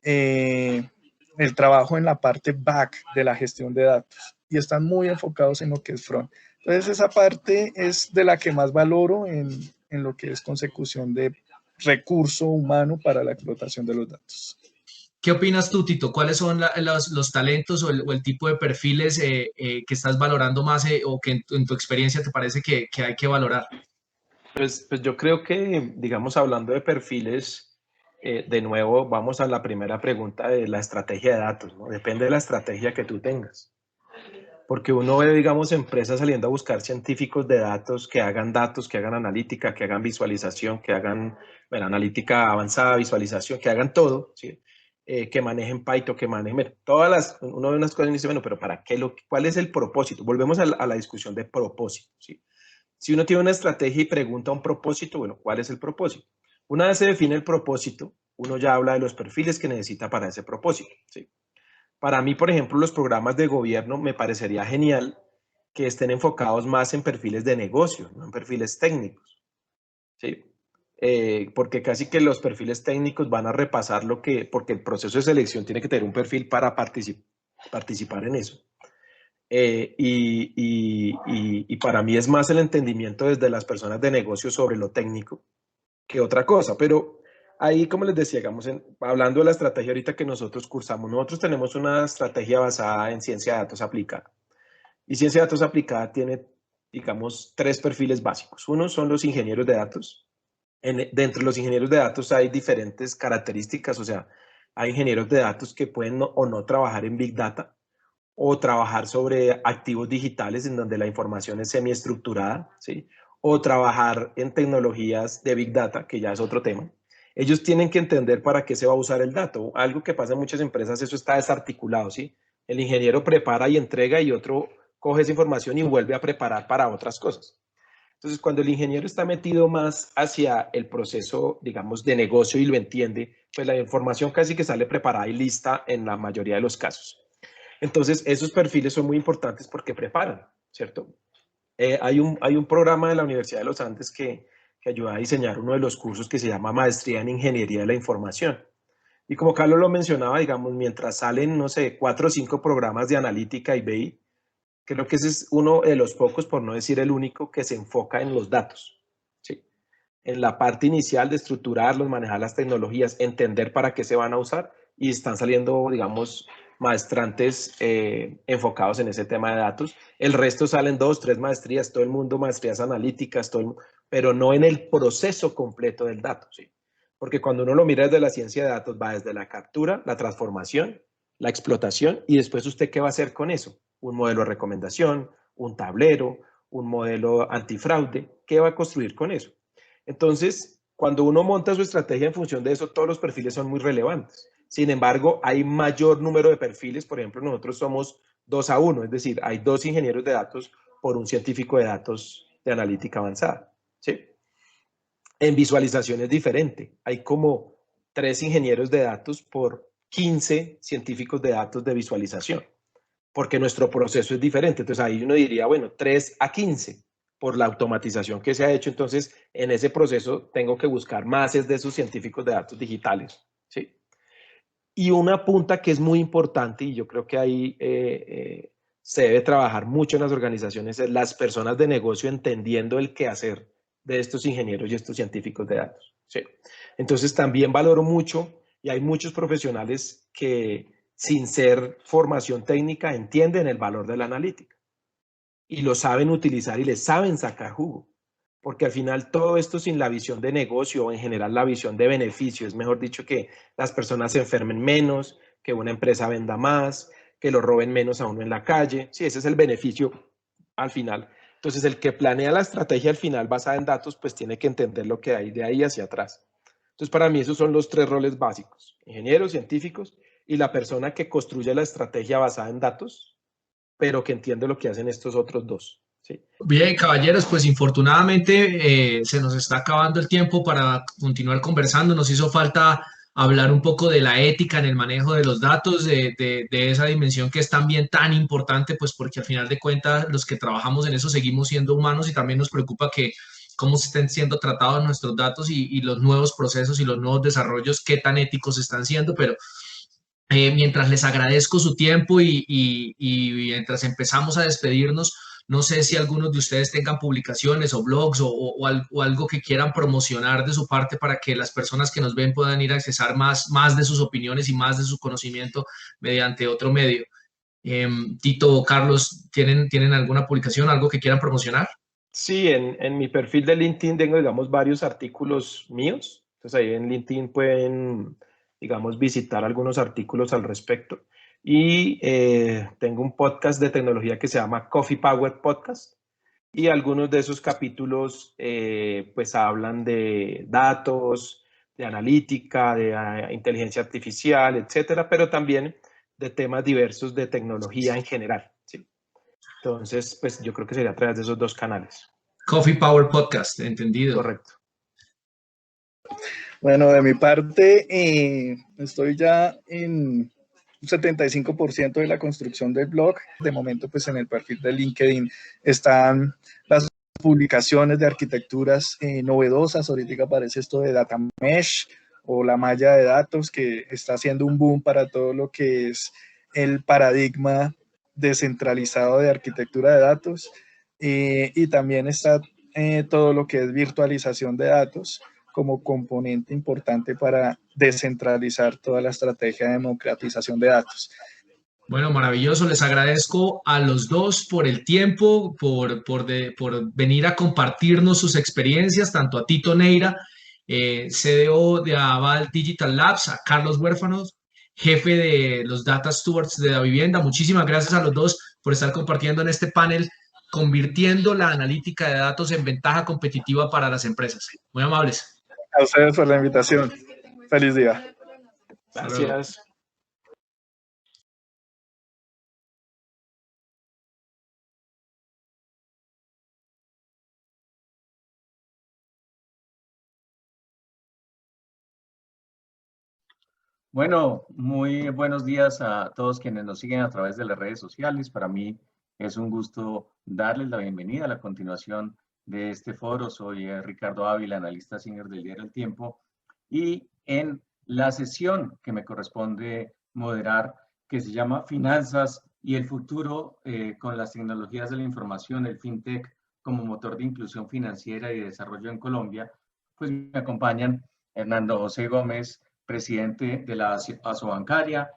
el trabajo en la parte back de la gestión de datos y están muy enfocados en lo que es front. Entonces esa parte es de la que más valoro en lo que es consecución de recurso humano para la explotación de los datos. ¿Qué opinas tú, Tito? ¿Cuáles son los talentos o el tipo de perfiles que estás valorando más o que en tu experiencia te parece que hay que valorar? Pues yo creo que, digamos, hablando de perfiles, de nuevo vamos a la primera pregunta de la estrategia de datos, ¿no? Depende de la estrategia que tú tengas. Porque uno ve, digamos, empresas saliendo a buscar científicos de datos, que hagan analítica, que hagan visualización, que hagan analítica avanzada, visualización, que hagan todo, ¿sí? Que manejen Python, que manejen uno ve unas cosas y dice, bueno, pero ¿para qué? ¿Cuál es el propósito? Volvemos a la discusión de propósito, ¿sí? Si uno tiene una estrategia y pregunta un propósito, bueno, ¿cuál es el propósito? Una vez se define el propósito, uno ya habla de los perfiles que necesita para ese propósito, ¿sí? Para mí, por ejemplo, los programas de gobierno me parecería genial que estén enfocados más en perfiles de negocio, no en perfiles técnicos, ¿sí? Porque casi que los perfiles técnicos van a repasar porque el proceso de selección tiene que tener un perfil para participar en eso. Y para mí es más el entendimiento desde las personas de negocio sobre lo técnico que otra cosa, pero ahí, como les decía, hablando de la estrategia ahorita que nosotros cursamos, nosotros tenemos una estrategia basada en ciencia de datos aplicada. Y ciencia de datos aplicada tiene, digamos, 3 perfiles básicos. Uno son los ingenieros de datos. Dentro de los ingenieros de datos hay diferentes características, o sea, hay ingenieros de datos que pueden o no trabajar en Big Data o trabajar sobre activos digitales en donde la información es semiestructurada, ¿sí? O trabajar en tecnologías de Big Data, que ya es otro tema. ellos tienen que entender para qué se va a usar el dato. Algo que pasa en muchas empresas, eso está desarticulado, ¿sí? El ingeniero prepara y entrega y otro coge esa información y vuelve a preparar para otras cosas. Entonces, cuando el ingeniero está metido más hacia el proceso, digamos, de negocio y lo entiende, pues la información casi que sale preparada y lista en la mayoría de los casos. Entonces, esos perfiles son muy importantes porque preparan, ¿cierto? Hay un programa de la Universidad de los Andes que ayuda a diseñar uno de los cursos que se llama Maestría en Ingeniería de la Información. Y como Carlos lo mencionaba, digamos, mientras salen, no sé, 4 o 5 programas de analítica y BI, creo que ese es uno de los pocos, por no decir el único, que se enfoca en los datos, ¿sí? En la parte inicial de estructurarlos, manejar las tecnologías, entender para qué se van a usar, y están saliendo, digamos, maestrantes enfocados en ese tema de datos. El resto salen 2, 3 maestrías, todo el mundo maestrías analíticas, pero no en el proceso completo del dato, ¿sí? Porque cuando uno lo mira desde la ciencia de datos, va desde la captura, la transformación, la explotación, y después usted qué va a hacer con eso. Un modelo de recomendación, un tablero, un modelo antifraude, ¿qué va a construir con eso? Entonces, cuando uno monta su estrategia en función de eso, todos los perfiles son muy relevantes. Sin embargo, hay mayor número de perfiles. Por ejemplo, nosotros somos 2 a 1, es decir, hay 2 ingenieros de datos por un científico de datos de analítica avanzada, ¿sí? En visualización es diferente. Hay como 3 ingenieros de datos por 15 científicos de datos de visualización, porque nuestro proceso es diferente. Entonces ahí uno diría, bueno, 3 a 15 por la automatización que se ha hecho. Entonces, en ese proceso tengo que buscar más de esos científicos de datos digitales, ¿sí? Y una punta que es muy importante, y yo creo que ahí se debe trabajar mucho en las organizaciones, es las personas de negocio entendiendo el quehacer de estos ingenieros y estos científicos de datos, ¿sí? Entonces también valoro mucho, y hay muchos profesionales que sin ser formación técnica entienden el valor de la analítica y lo saben utilizar y les saben sacar jugo. Porque al final todo esto sin la visión de negocio o en general la visión de beneficio, es mejor dicho que las personas se enfermen menos, que una empresa venda más, que lo roben menos a uno en la calle. Sí, ese es el beneficio al final. Entonces el que planea la estrategia al final basada en datos, pues tiene que entender lo que hay de ahí hacia atrás. Entonces para mí esos son los 3 roles básicos: ingenieros, científicos y la persona que construye la estrategia basada en datos, pero que entiende lo que hacen estos otros 2. ¿Sí? Bien, caballeros, pues infortunadamente se nos está acabando el tiempo para continuar conversando. Nos hizo falta hablar un poco de la ética en el manejo de los datos, de esa dimensión que es también tan importante, pues porque al final de cuentas los que trabajamos en eso seguimos siendo humanos y también nos preocupa que cómo estén siendo tratados nuestros datos y los nuevos procesos y los nuevos desarrollos, qué tan éticos están siendo, pero mientras les agradezco su tiempo y mientras empezamos a despedirnos, no sé si algunos de ustedes tengan publicaciones o blogs o algo que quieran promocionar de su parte para que las personas que nos ven puedan ir a accesar más de sus opiniones y más de su conocimiento mediante otro medio. Tito o Carlos, ¿tienen alguna publicación, algo que quieran promocionar? Sí, en mi perfil de LinkedIn tengo, digamos, varios artículos míos. Entonces ahí en LinkedIn pueden, digamos, visitar algunos artículos al respecto. Y tengo un podcast de tecnología que se llama Coffee Power Podcast. Y algunos de esos capítulos pues hablan de datos, de analítica, de inteligencia artificial, etcétera, pero también de temas diversos de tecnología en general, ¿sí? Entonces, pues yo creo que sería a través de esos 2 canales. Coffee Power Podcast, entendido. Correcto. Bueno, de mi parte, estoy ya en un 75% de la construcción del blog. De momento, pues en el perfil de LinkedIn están las publicaciones de arquitecturas novedosas. Ahorita aparece esto de Data Mesh o la malla de datos, que está haciendo un boom para todo lo que es el paradigma descentralizado de arquitectura de datos. Y también está todo lo que es virtualización de datos como componente importante para descentralizar toda la estrategia de democratización de datos. Bueno, maravilloso. Les agradezco a los dos por el tiempo, por venir a compartirnos sus experiencias, tanto a Tito Neira, CDO de Aval Digital Labs, a Carlos Huérfanos, jefe de los Data Stewards de la vivienda. Muchísimas gracias a los dos por estar compartiendo en este panel, convirtiendo la analítica de datos en ventaja competitiva para las empresas. Muy amables. A ustedes por la invitación. Feliz día. Gracias. Bueno, muy buenos días a todos quienes nos siguen a través de las redes sociales. Para mí es un gusto darles la bienvenida a la continuación de este foro. Soy Ricardo Ávila, analista senior del diario El Tiempo, y en la sesión que me corresponde moderar, que se llama Finanzas y el futuro con las tecnologías de la información, el FinTech como motor de inclusión financiera y desarrollo en Colombia, pues me acompañan Hernando José Gómez, presidente de la Asobancaria,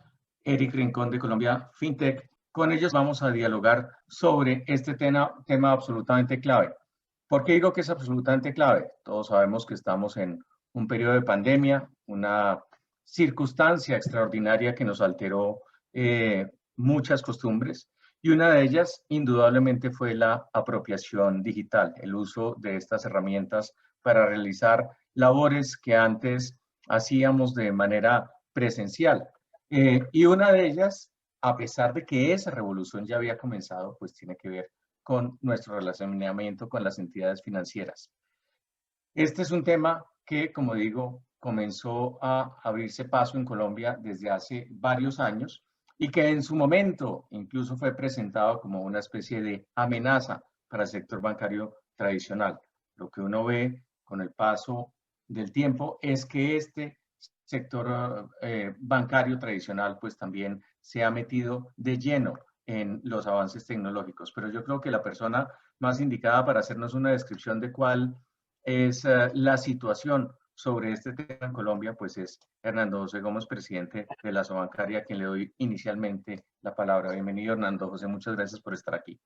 Eric Rincón de Colombia FinTech. Con ellos vamos a dialogar sobre este tema absolutamente clave. ¿Por qué digo que es absolutamente clave? Todos sabemos que estamos en un periodo de pandemia, una circunstancia extraordinaria que nos alteró muchas costumbres, y una de ellas indudablemente fue la apropiación digital, el uso de estas herramientas para realizar labores que antes hacíamos de manera presencial. Y una de ellas, a pesar de que esa revolución ya había comenzado, pues tiene que ver con nuestro relacionamiento con las entidades financieras. Este es un tema que, como digo, comenzó a abrirse paso en Colombia desde hace varios años y que en su momento incluso fue presentado como una especie de amenaza para el sector bancario tradicional. Lo que uno ve con el paso del tiempo es que este sector bancario tradicional pues también se ha metido de lleno en los avances tecnológicos. Pero yo creo que la persona más indicada para hacernos una descripción de cuál es la situación sobre este tema en Colombia, pues es Hernando José Gómez, presidente de la Asobancaria, a quien le doy inicialmente la palabra. Bienvenido, Hernando José, muchas gracias por estar aquí.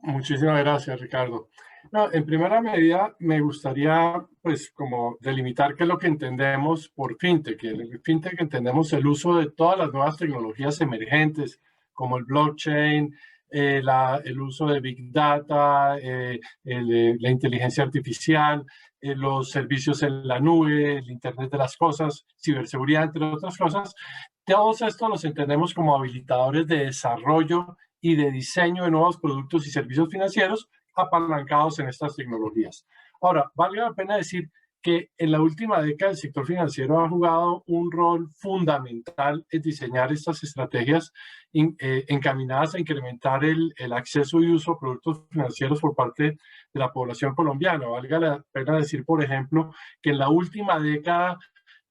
Muchísimas gracias, Ricardo. No, en primera medida, me gustaría, pues, como delimitar qué es lo que entendemos por FinTech. En FinTech entendemos el uso de todas las nuevas tecnologías emergentes, como el blockchain, el uso de Big Data, la inteligencia artificial, los servicios en la nube, el Internet de las cosas, ciberseguridad, entre otras cosas. Todos estos los entendemos como habilitadores de desarrollo y de diseño de nuevos productos y servicios financieros apalancados en estas tecnologías. Ahora, vale la pena decir que en la última década el sector financiero ha jugado un rol fundamental en diseñar estas estrategias encaminadas a incrementar el acceso y uso a productos financieros por parte de la población colombiana. Valga la pena decir, por ejemplo, que en la última década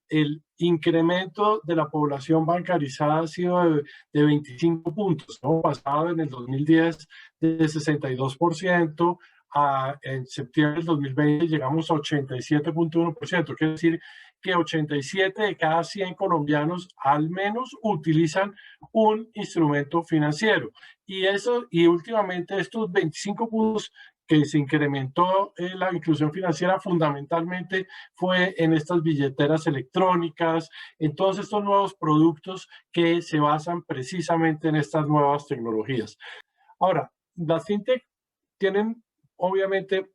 el incremento de la población bancarizada ha sido de 25 puntos, ¿no? Pasado en el 2010 de 62%, en septiembre del 2020 llegamos a 87.1%, quiere decir que 87 de cada 100 colombianos al menos utilizan un instrumento financiero. Y últimamente estos 25 puntos que se incrementó la inclusión financiera fundamentalmente fue en estas billeteras electrónicas, en todos estos nuevos productos que se basan precisamente en estas nuevas tecnologías. Ahora, las fintech tienen obviamente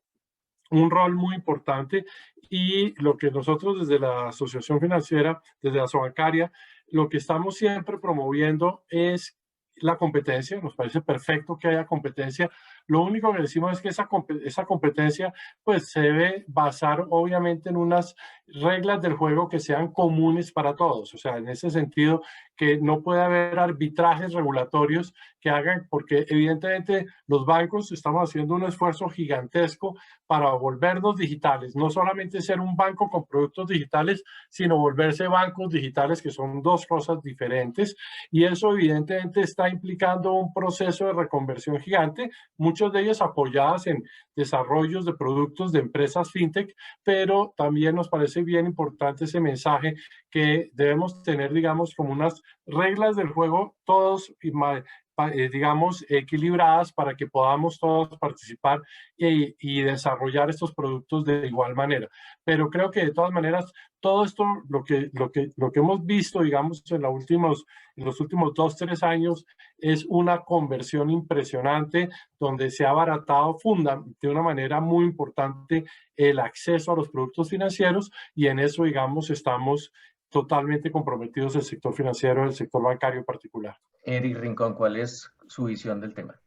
un rol muy importante y lo que nosotros desde la Asociación Financiera, desde la Asobancaria, lo que estamos siempre promoviendo es la competencia. Nos parece perfecto que haya competencia. Lo único que decimos es que esa competencia pues se debe basar obviamente en unas reglas del juego que sean comunes para todos. O sea, en ese sentido que no puede haber arbitrajes regulatorios que hagan, porque evidentemente los bancos estamos haciendo un esfuerzo gigantesco para volvernos digitales. No solamente ser un banco con productos digitales, sino volverse bancos digitales, que son dos cosas diferentes. Y eso evidentemente está implicando un proceso de reconversión gigante, muchos de ellos apoyadas en desarrollos de productos de empresas fintech, pero también nos parece bien importante ese mensaje que debemos tener, digamos, como unas reglas del juego, todos, digamos, equilibradas para que podamos todos participar y desarrollar estos productos de igual manera. Pero creo que de todas maneras, todo esto, lo que hemos visto, digamos, en los últimos 2-3 años, es una conversión impresionante donde se ha abaratado de una manera muy importante el acceso a los productos financieros y en eso, digamos, estamos totalmente comprometidos el sector financiero, el sector bancario en particular. Eric Rincón, ¿cuál es su visión del tema?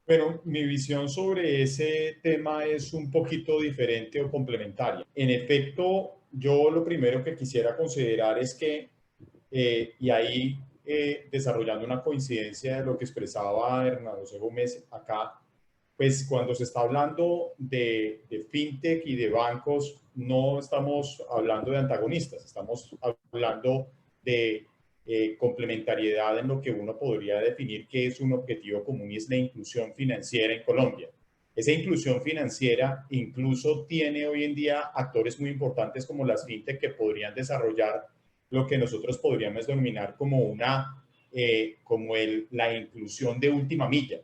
Bueno, mi visión sobre ese tema es un poquito diferente o complementaria. En efecto, yo lo primero que quisiera considerar es que, y ahí desarrollando una coincidencia de lo que expresaba Hernán José Gómez acá, pues cuando se está hablando de fintech y de bancos, no estamos hablando de antagonistas, estamos hablando de complementariedad en lo que uno podría definir que es un objetivo común y es la inclusión financiera en Colombia. Esa inclusión financiera incluso tiene hoy en día actores muy importantes como las fintech que podrían desarrollar lo que nosotros podríamos denominar como la inclusión de última milla.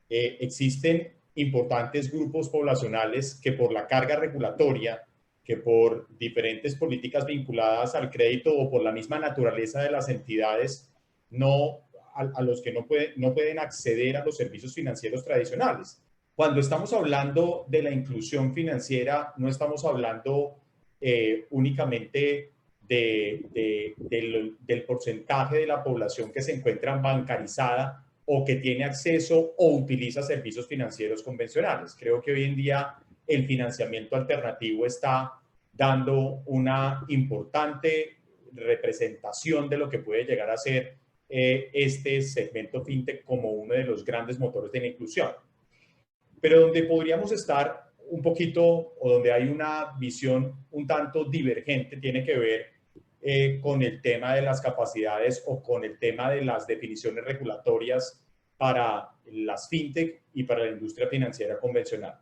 Existen importantes grupos poblacionales que por la carga regulatoria, que por diferentes políticas vinculadas al crédito o por la misma naturaleza de las entidades, a los que no pueden acceder a los servicios financieros tradicionales. Cuando estamos hablando de la inclusión financiera, no estamos hablando únicamente del porcentaje de la población que se encuentra bancarizada o que tiene acceso o utiliza servicios financieros convencionales. Creo que hoy en día el financiamiento alternativo está dando una importante representación de lo que puede llegar a ser este segmento fintech como uno de los grandes motores de la inclusión. Pero donde podríamos estar un poquito, o donde hay una visión un tanto divergente, tiene que ver con el tema de las capacidades o con el tema de las definiciones regulatorias para las fintech y para la industria financiera convencional.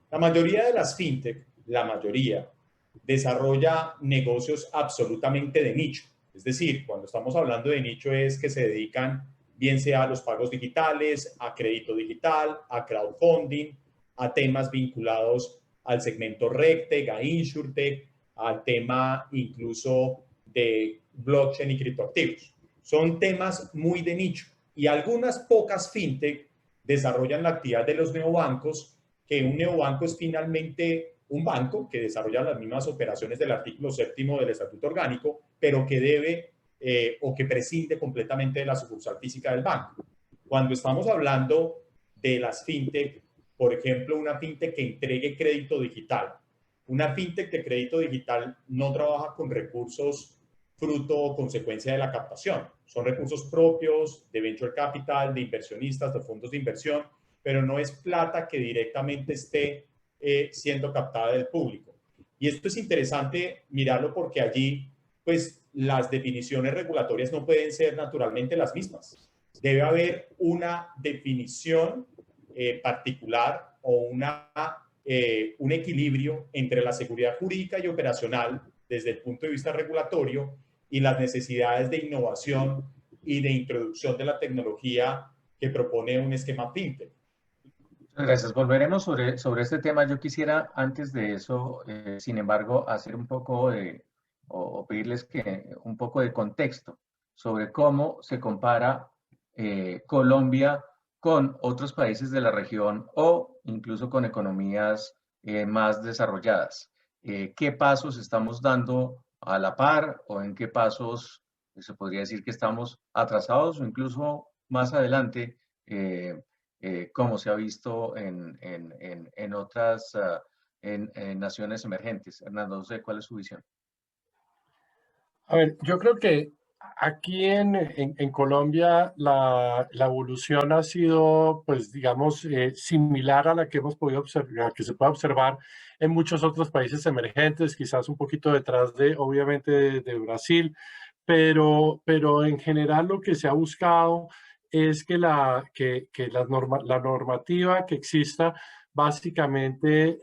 La mayoría de las fintech, la mayoría, desarrolla negocios absolutamente de nicho. Es decir, cuando estamos hablando de nicho es que se dedican bien sea a los pagos digitales, a crédito digital, a crowdfunding, a temas vinculados al segmento RegTech, a InsurTech, al tema incluso de blockchain y criptoactivos. Son temas muy de nicho y algunas pocas fintech desarrollan la actividad de los neobancos, que un neobanco es finalmente un banco que desarrolla las mismas operaciones del artículo 7º del Estatuto Orgánico, pero que debe o que prescinde completamente de la sucursal física del banco. Cuando estamos hablando de las fintech, por ejemplo, una fintech que entregue crédito digital. Una fintech de crédito digital no trabaja con recursos fruto o consecuencia de la captación. Son recursos propios de venture capital, de inversionistas, de fondos de inversión, pero no es plata que directamente esté siendo captada del público. Y esto es interesante mirarlo porque allí, pues, las definiciones regulatorias no pueden ser naturalmente las mismas. Debe haber una definición particular o un equilibrio entre la seguridad jurídica y operacional desde el punto de vista regulatorio y las necesidades de innovación y de introducción de la tecnología que propone un esquema fintech. Gracias. Volveremos sobre este tema. Yo quisiera, antes de eso, sin embargo, hacer un poco o pedirles un poco de contexto sobre cómo se compara Colombia con otros países de la región o incluso con economías más desarrolladas. ¿Qué pasos estamos dando a la par o en qué pasos se podría decir que estamos atrasados o incluso más adelante, como se ha visto en otras naciones emergentes? Hernando, no sé cuál es su visión. A ver, yo creo que aquí en Colombia la evolución ha sido, pues digamos, similar a la que hemos podido observar, que se puede observar en muchos otros países emergentes, quizás un poquito detrás obviamente, de Brasil, pero en general lo que se ha buscado es que la normativa que exista básicamente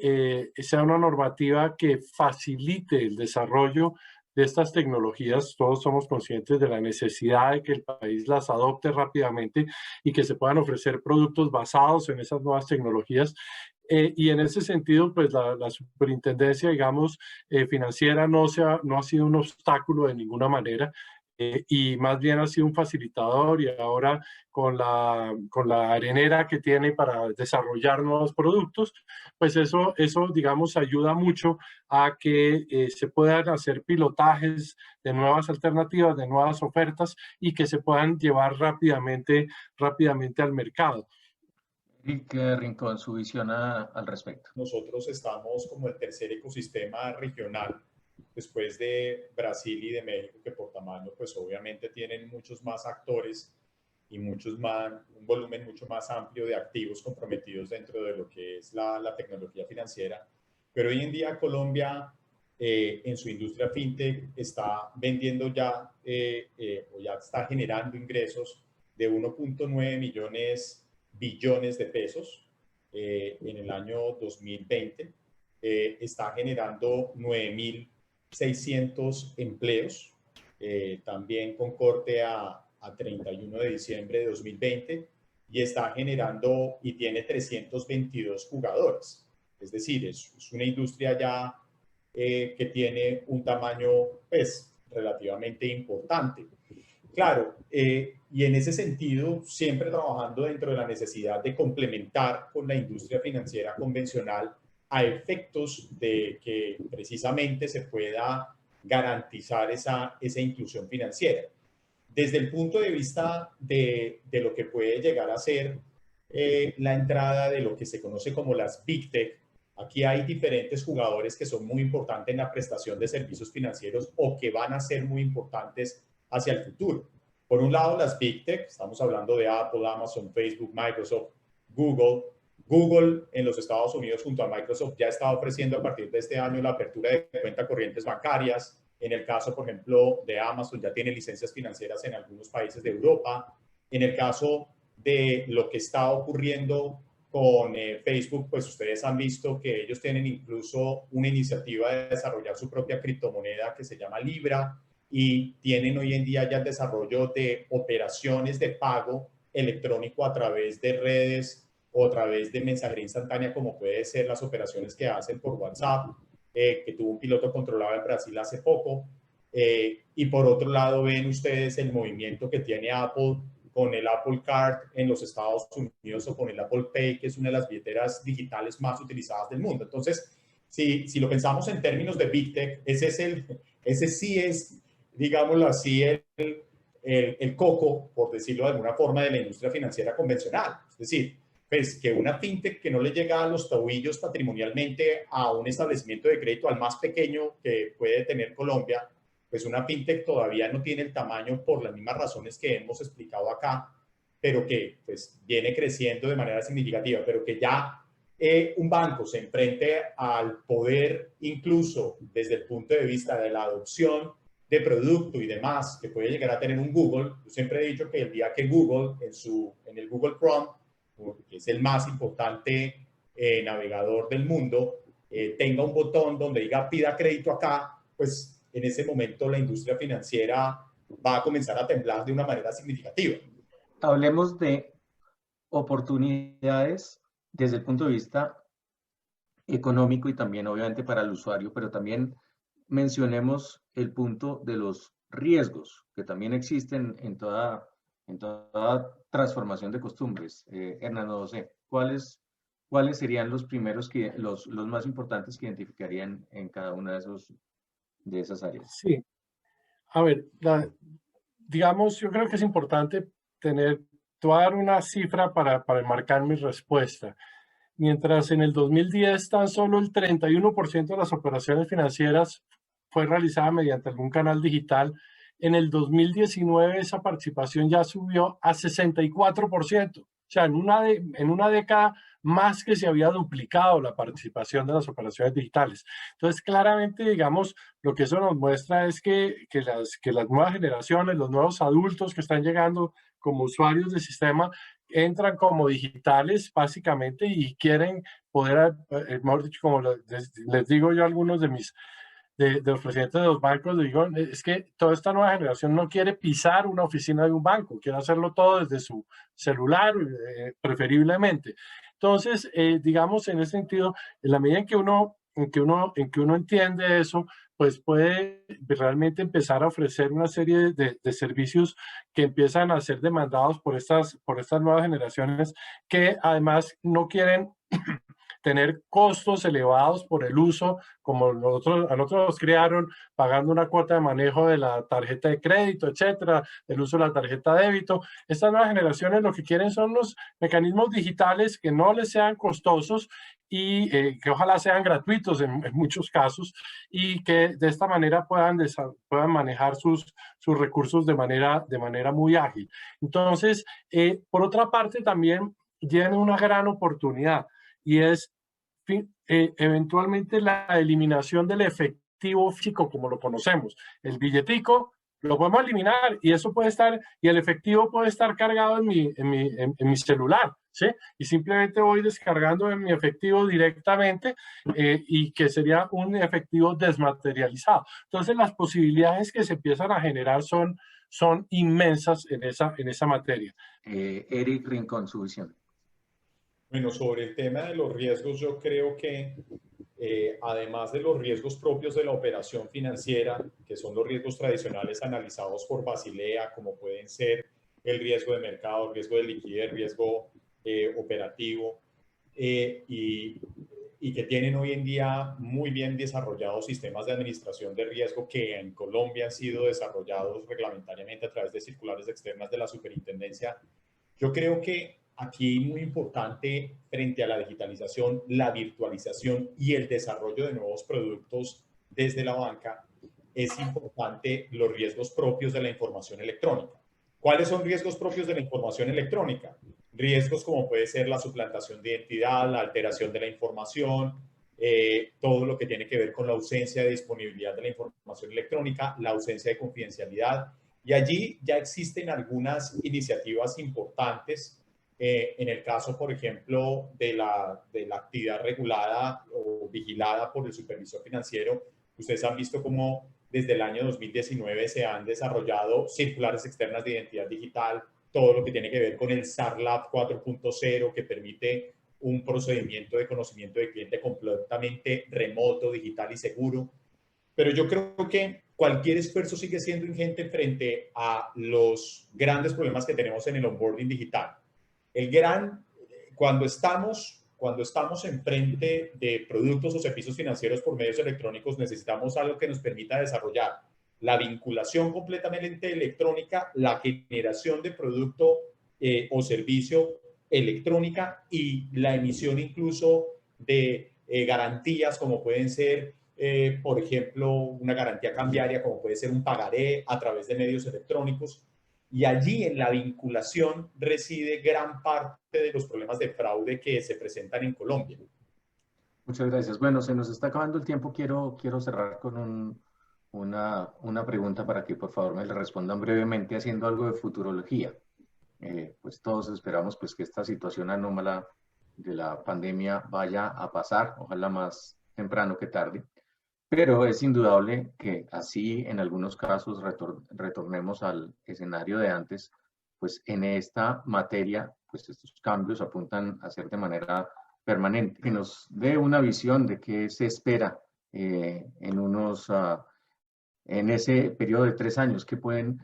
sea una normativa que facilite el desarrollo de estas tecnologías. Todos somos conscientes de la necesidad de que el país las adopte rápidamente y que se puedan ofrecer productos basados en esas nuevas tecnologías. Y en ese sentido, pues la superintendencia, digamos, financiera no ha sido un obstáculo de ninguna manera. y más bien ha sido un facilitador, y ahora con la arenera que tiene para desarrollar nuevos productos, pues eso digamos, ayuda mucho a que se puedan hacer pilotajes de nuevas alternativas, de nuevas ofertas, y que se puedan llevar rápidamente al mercado. Eric Rincón, su visión al respecto. Nosotros estamos como el tercer ecosistema regional, después de Brasil y de México, que por tamaño pues obviamente tienen muchos más actores y un volumen mucho más amplio de activos comprometidos dentro de lo que es la tecnología financiera. Pero hoy en día Colombia, en su industria fintech, está vendiendo ya, o ya está generando ingresos de 1.9 billones de pesos en el año 2020. Está generando 9.600 empleos, también con corte a 31 de diciembre de 2020, y está generando y tiene 322 jugadores. Es decir, es una industria ya que tiene un tamaño pues relativamente importante. Claro, y en ese sentido, siempre trabajando dentro de la necesidad de complementar con la industria financiera convencional a efectos de que precisamente se pueda garantizar esa inclusión financiera. Desde el punto de vista de lo que puede llegar a ser la entrada de lo que se conoce como las Big Tech, aquí hay diferentes jugadores que son muy importantes en la prestación de servicios financieros o que van a ser muy importantes hacia el futuro. Por un lado, las Big Tech, estamos hablando de Apple, Amazon, Facebook, Microsoft, Google. Google en los Estados Unidos junto a Microsoft ya está ofreciendo a partir de este año la apertura de cuentas corrientes bancarias. En el caso, por ejemplo, de Amazon, ya tiene licencias financieras en algunos países de Europa. En el caso de lo que está ocurriendo con Facebook, pues ustedes han visto que ellos tienen incluso una iniciativa de desarrollar su propia criptomoneda que se llama Libra, y tienen hoy en día ya el desarrollo de operaciones de pago electrónico a través de redes o a través de mensajería instantánea, como puede ser las operaciones que hacen por WhatsApp, que tuvo un piloto controlado en Brasil hace poco. Y por otro lado, ven ustedes el movimiento que tiene Apple con el Apple Card en los Estados Unidos o con el Apple Pay, que es una de las billeteras digitales más utilizadas del mundo. Entonces, si lo pensamos en términos de Big Tech, ese sí es, digámoslo así, el coco, por decirlo de alguna forma, de la industria financiera convencional. Es decir, pues que una fintech que no le llega a los tobillos patrimonialmente a un establecimiento de crédito al más pequeño que puede tener Colombia, pues una fintech todavía no tiene el tamaño por las mismas razones que hemos explicado acá, pero que pues viene creciendo de manera significativa, pero que ya un banco se enfrente al poder, incluso desde el punto de vista de la adopción de producto y demás, que puede llegar a tener un Google. Yo siempre he dicho que el día que Google, en el Google Chrome, que es el más importante navegador del mundo, tenga un botón donde diga pida crédito acá, pues en ese momento la industria financiera va a comenzar a temblar de una manera significativa. Hablemos de oportunidades desde el punto de vista económico y también obviamente para el usuario, pero también mencionemos el punto de los riesgos que también existen en toda transformación de costumbres. Hernando, no sé, ¿cuáles serían los primeros, los más importantes que identificarían en cada una de esas áreas? Sí, a ver, digamos, yo creo que es importante dar una cifra para marcar mi respuesta. Mientras en el 2010 tan solo el 31% de las operaciones financieras fue realizada mediante algún canal digital, en el 2019 esa participación ya subió a 64%. O sea, en una década más que se había duplicado la participación de las operaciones digitales. Entonces, claramente, digamos, lo que eso nos muestra es que las nuevas generaciones, los nuevos adultos que están llegando como usuarios del sistema, entran como digitales básicamente y quieren poder, mejor dicho, como les digo yo a algunos de los presidentes de los bancos, digo, es que toda esta nueva generación no quiere pisar una oficina de un banco, quiere hacerlo todo desde su celular, preferiblemente. Entonces, digamos, en ese sentido, en la medida en que uno entiende eso, pues puede realmente empezar a ofrecer una serie de servicios que empiezan a ser demandados por estas nuevas generaciones, que además no quieren tener costos elevados por el uso, como a nosotros nos crearon pagando una cuota de manejo de la tarjeta de crédito, etcétera, el uso de la tarjeta de débito. Estas nuevas generaciones lo que quieren son los mecanismos digitales que no les sean costosos y que ojalá sean gratuitos en muchos casos, y que de esta manera puedan manejar sus recursos de manera muy ágil. Entonces, por otra parte, también tienen una gran oportunidad, y es eventualmente la eliminación del efectivo físico como lo conocemos. El billetico lo podemos eliminar, y eso puede estar, y el efectivo puede estar cargado en mi celular, ¿sí? Y simplemente voy descargando en mi efectivo directamente, y que sería un efectivo desmaterializado. Entonces las posibilidades que se empiezan a generar son inmensas en esa materia. Eric Rincón, su visión. Bueno, sobre el tema de los riesgos, yo creo que además de los riesgos propios de la operación financiera, que son los riesgos tradicionales analizados por Basilea, como pueden ser el riesgo de mercado, el riesgo de liquidez, riesgo operativo, y que tienen hoy en día muy bien desarrollados sistemas de administración de riesgo que en Colombia han sido desarrollados reglamentariamente a través de circulares externas de la superintendencia. Yo creo que aquí muy importante frente a la digitalización, la virtualización y el desarrollo de nuevos productos desde la banca, es importante los riesgos propios de la información electrónica. ¿Cuáles son riesgos propios de la información electrónica? Riesgos como puede ser la suplantación de identidad, la alteración de la información, todo lo que tiene que ver con la ausencia de disponibilidad de la información electrónica, la ausencia de confidencialidad. Y allí ya existen algunas iniciativas importantes. En el caso, por ejemplo, de la actividad regulada o vigilada por el supervisor financiero, ustedes han visto cómo desde el año 2019 se han desarrollado circulares externas de identidad digital, todo lo que tiene que ver con el SARLAB 4.0, que permite un procedimiento de conocimiento del cliente completamente remoto, digital y seguro. Pero yo creo que cualquier esfuerzo sigue siendo ingente frente a los grandes problemas que tenemos en el onboarding digital. Cuando estamos enfrente de productos o servicios financieros por medios electrónicos, necesitamos algo que nos permita desarrollar la vinculación completamente electrónica, la generación de producto o servicio electrónica y la emisión incluso de garantías como pueden ser, por ejemplo, una garantía cambiaria, como puede ser un pagaré a través de medios electrónicos. Y allí en la vinculación reside gran parte de los problemas de fraude que se presentan en Colombia. Muchas gracias. Bueno, se nos está acabando el tiempo. Quiero cerrar con una pregunta para que por favor me la respondan brevemente haciendo algo de futurología. Pues todos esperamos pues que esta situación anómala de la pandemia vaya a pasar, ojalá más temprano que tarde. Pero es indudable que así en algunos casos retornemos al escenario de antes, pues en esta materia, pues estos cambios apuntan a ser de manera permanente. Que nos dé una visión de qué se espera en ese periodo de 3 años, qué pueden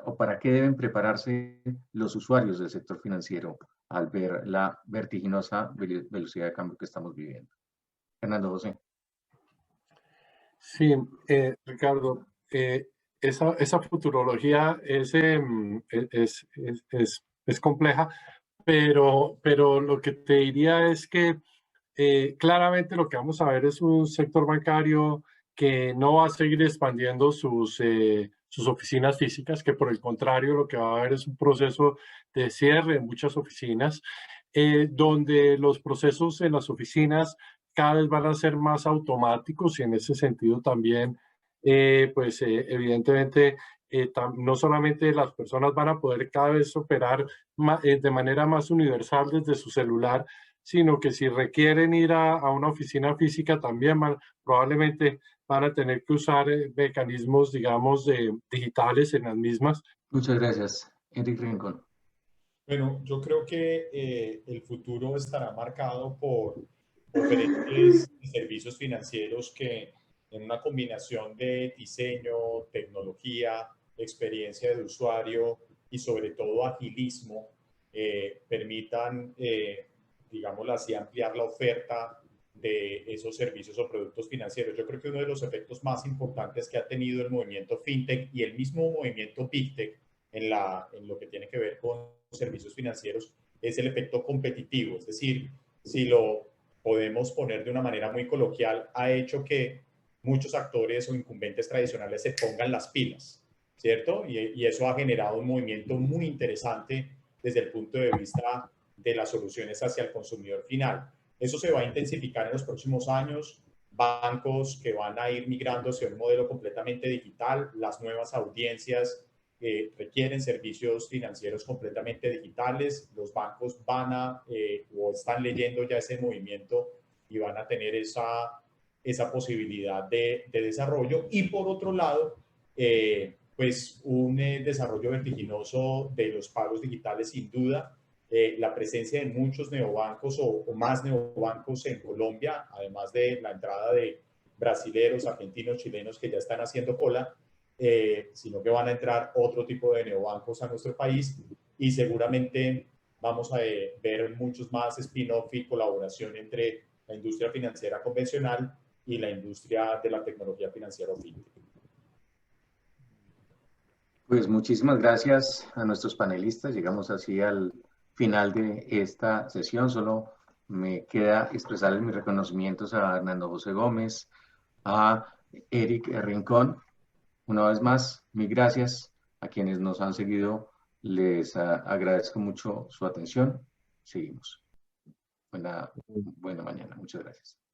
o para qué deben prepararse los usuarios del sector financiero al ver la vertiginosa velocidad de cambio que estamos viviendo. Fernando José. Sí, Ricardo, esa futurología es compleja, pero lo que te diría es que claramente lo que vamos a ver es un sector bancario que no va a seguir expandiendo sus oficinas físicas, que por el contrario lo que va a haber es un proceso de cierre en muchas oficinas, donde los procesos en las oficinas cada vez van a ser más automáticos, y en ese sentido también, evidentemente, no solamente las personas van a poder cada vez operar de manera más universal desde su celular, sino que si requieren ir a una oficina física también probablemente van a tener que usar mecanismos, digamos, digitales en las mismas. Muchas gracias. Eric Rincón. Bueno, yo creo que el futuro estará marcado por diferentes servicios financieros que en una combinación de diseño, tecnología, experiencia de usuario y sobre todo agilismo, permitan, digámoslo así, ampliar la oferta de esos servicios o productos financieros. Yo creo que uno de los efectos más importantes que ha tenido el movimiento FinTech y el mismo movimiento BigTech en lo que tiene que ver con servicios financieros es el efecto competitivo. Es decir, si lo podemos poner de una manera muy coloquial, ha hecho que muchos actores o incumbentes tradicionales se pongan las pilas, ¿cierto? Y eso ha generado un movimiento muy interesante desde el punto de vista de las soluciones hacia el consumidor final. Eso se va a intensificar en los próximos años. Bancos que van a ir migrando hacia un modelo completamente digital, las nuevas audiencias requieren servicios financieros completamente digitales. Los bancos van a o están leyendo ya ese movimiento y van a tener esa posibilidad de desarrollo. Y por otro lado, pues un desarrollo vertiginoso de los pagos digitales, sin duda. La presencia de muchos neobancos o más neobancos en Colombia, además de la entrada de brasileros, argentinos, chilenos que ya están haciendo cola, sino que van a entrar otro tipo de neobancos a nuestro país y seguramente vamos a ver muchos más spin-off y colaboración entre la industria financiera convencional y la industria de la tecnología financiera o fintech. Pues muchísimas gracias a nuestros panelistas. Llegamos así al final de esta sesión. Solo me queda expresarles mis reconocimientos a Hernando José Gómez, a Eric Rincón. Una vez más, mil gracias a quienes nos han seguido. Les agradezco mucho su atención. Seguimos. Buena mañana. Muchas gracias.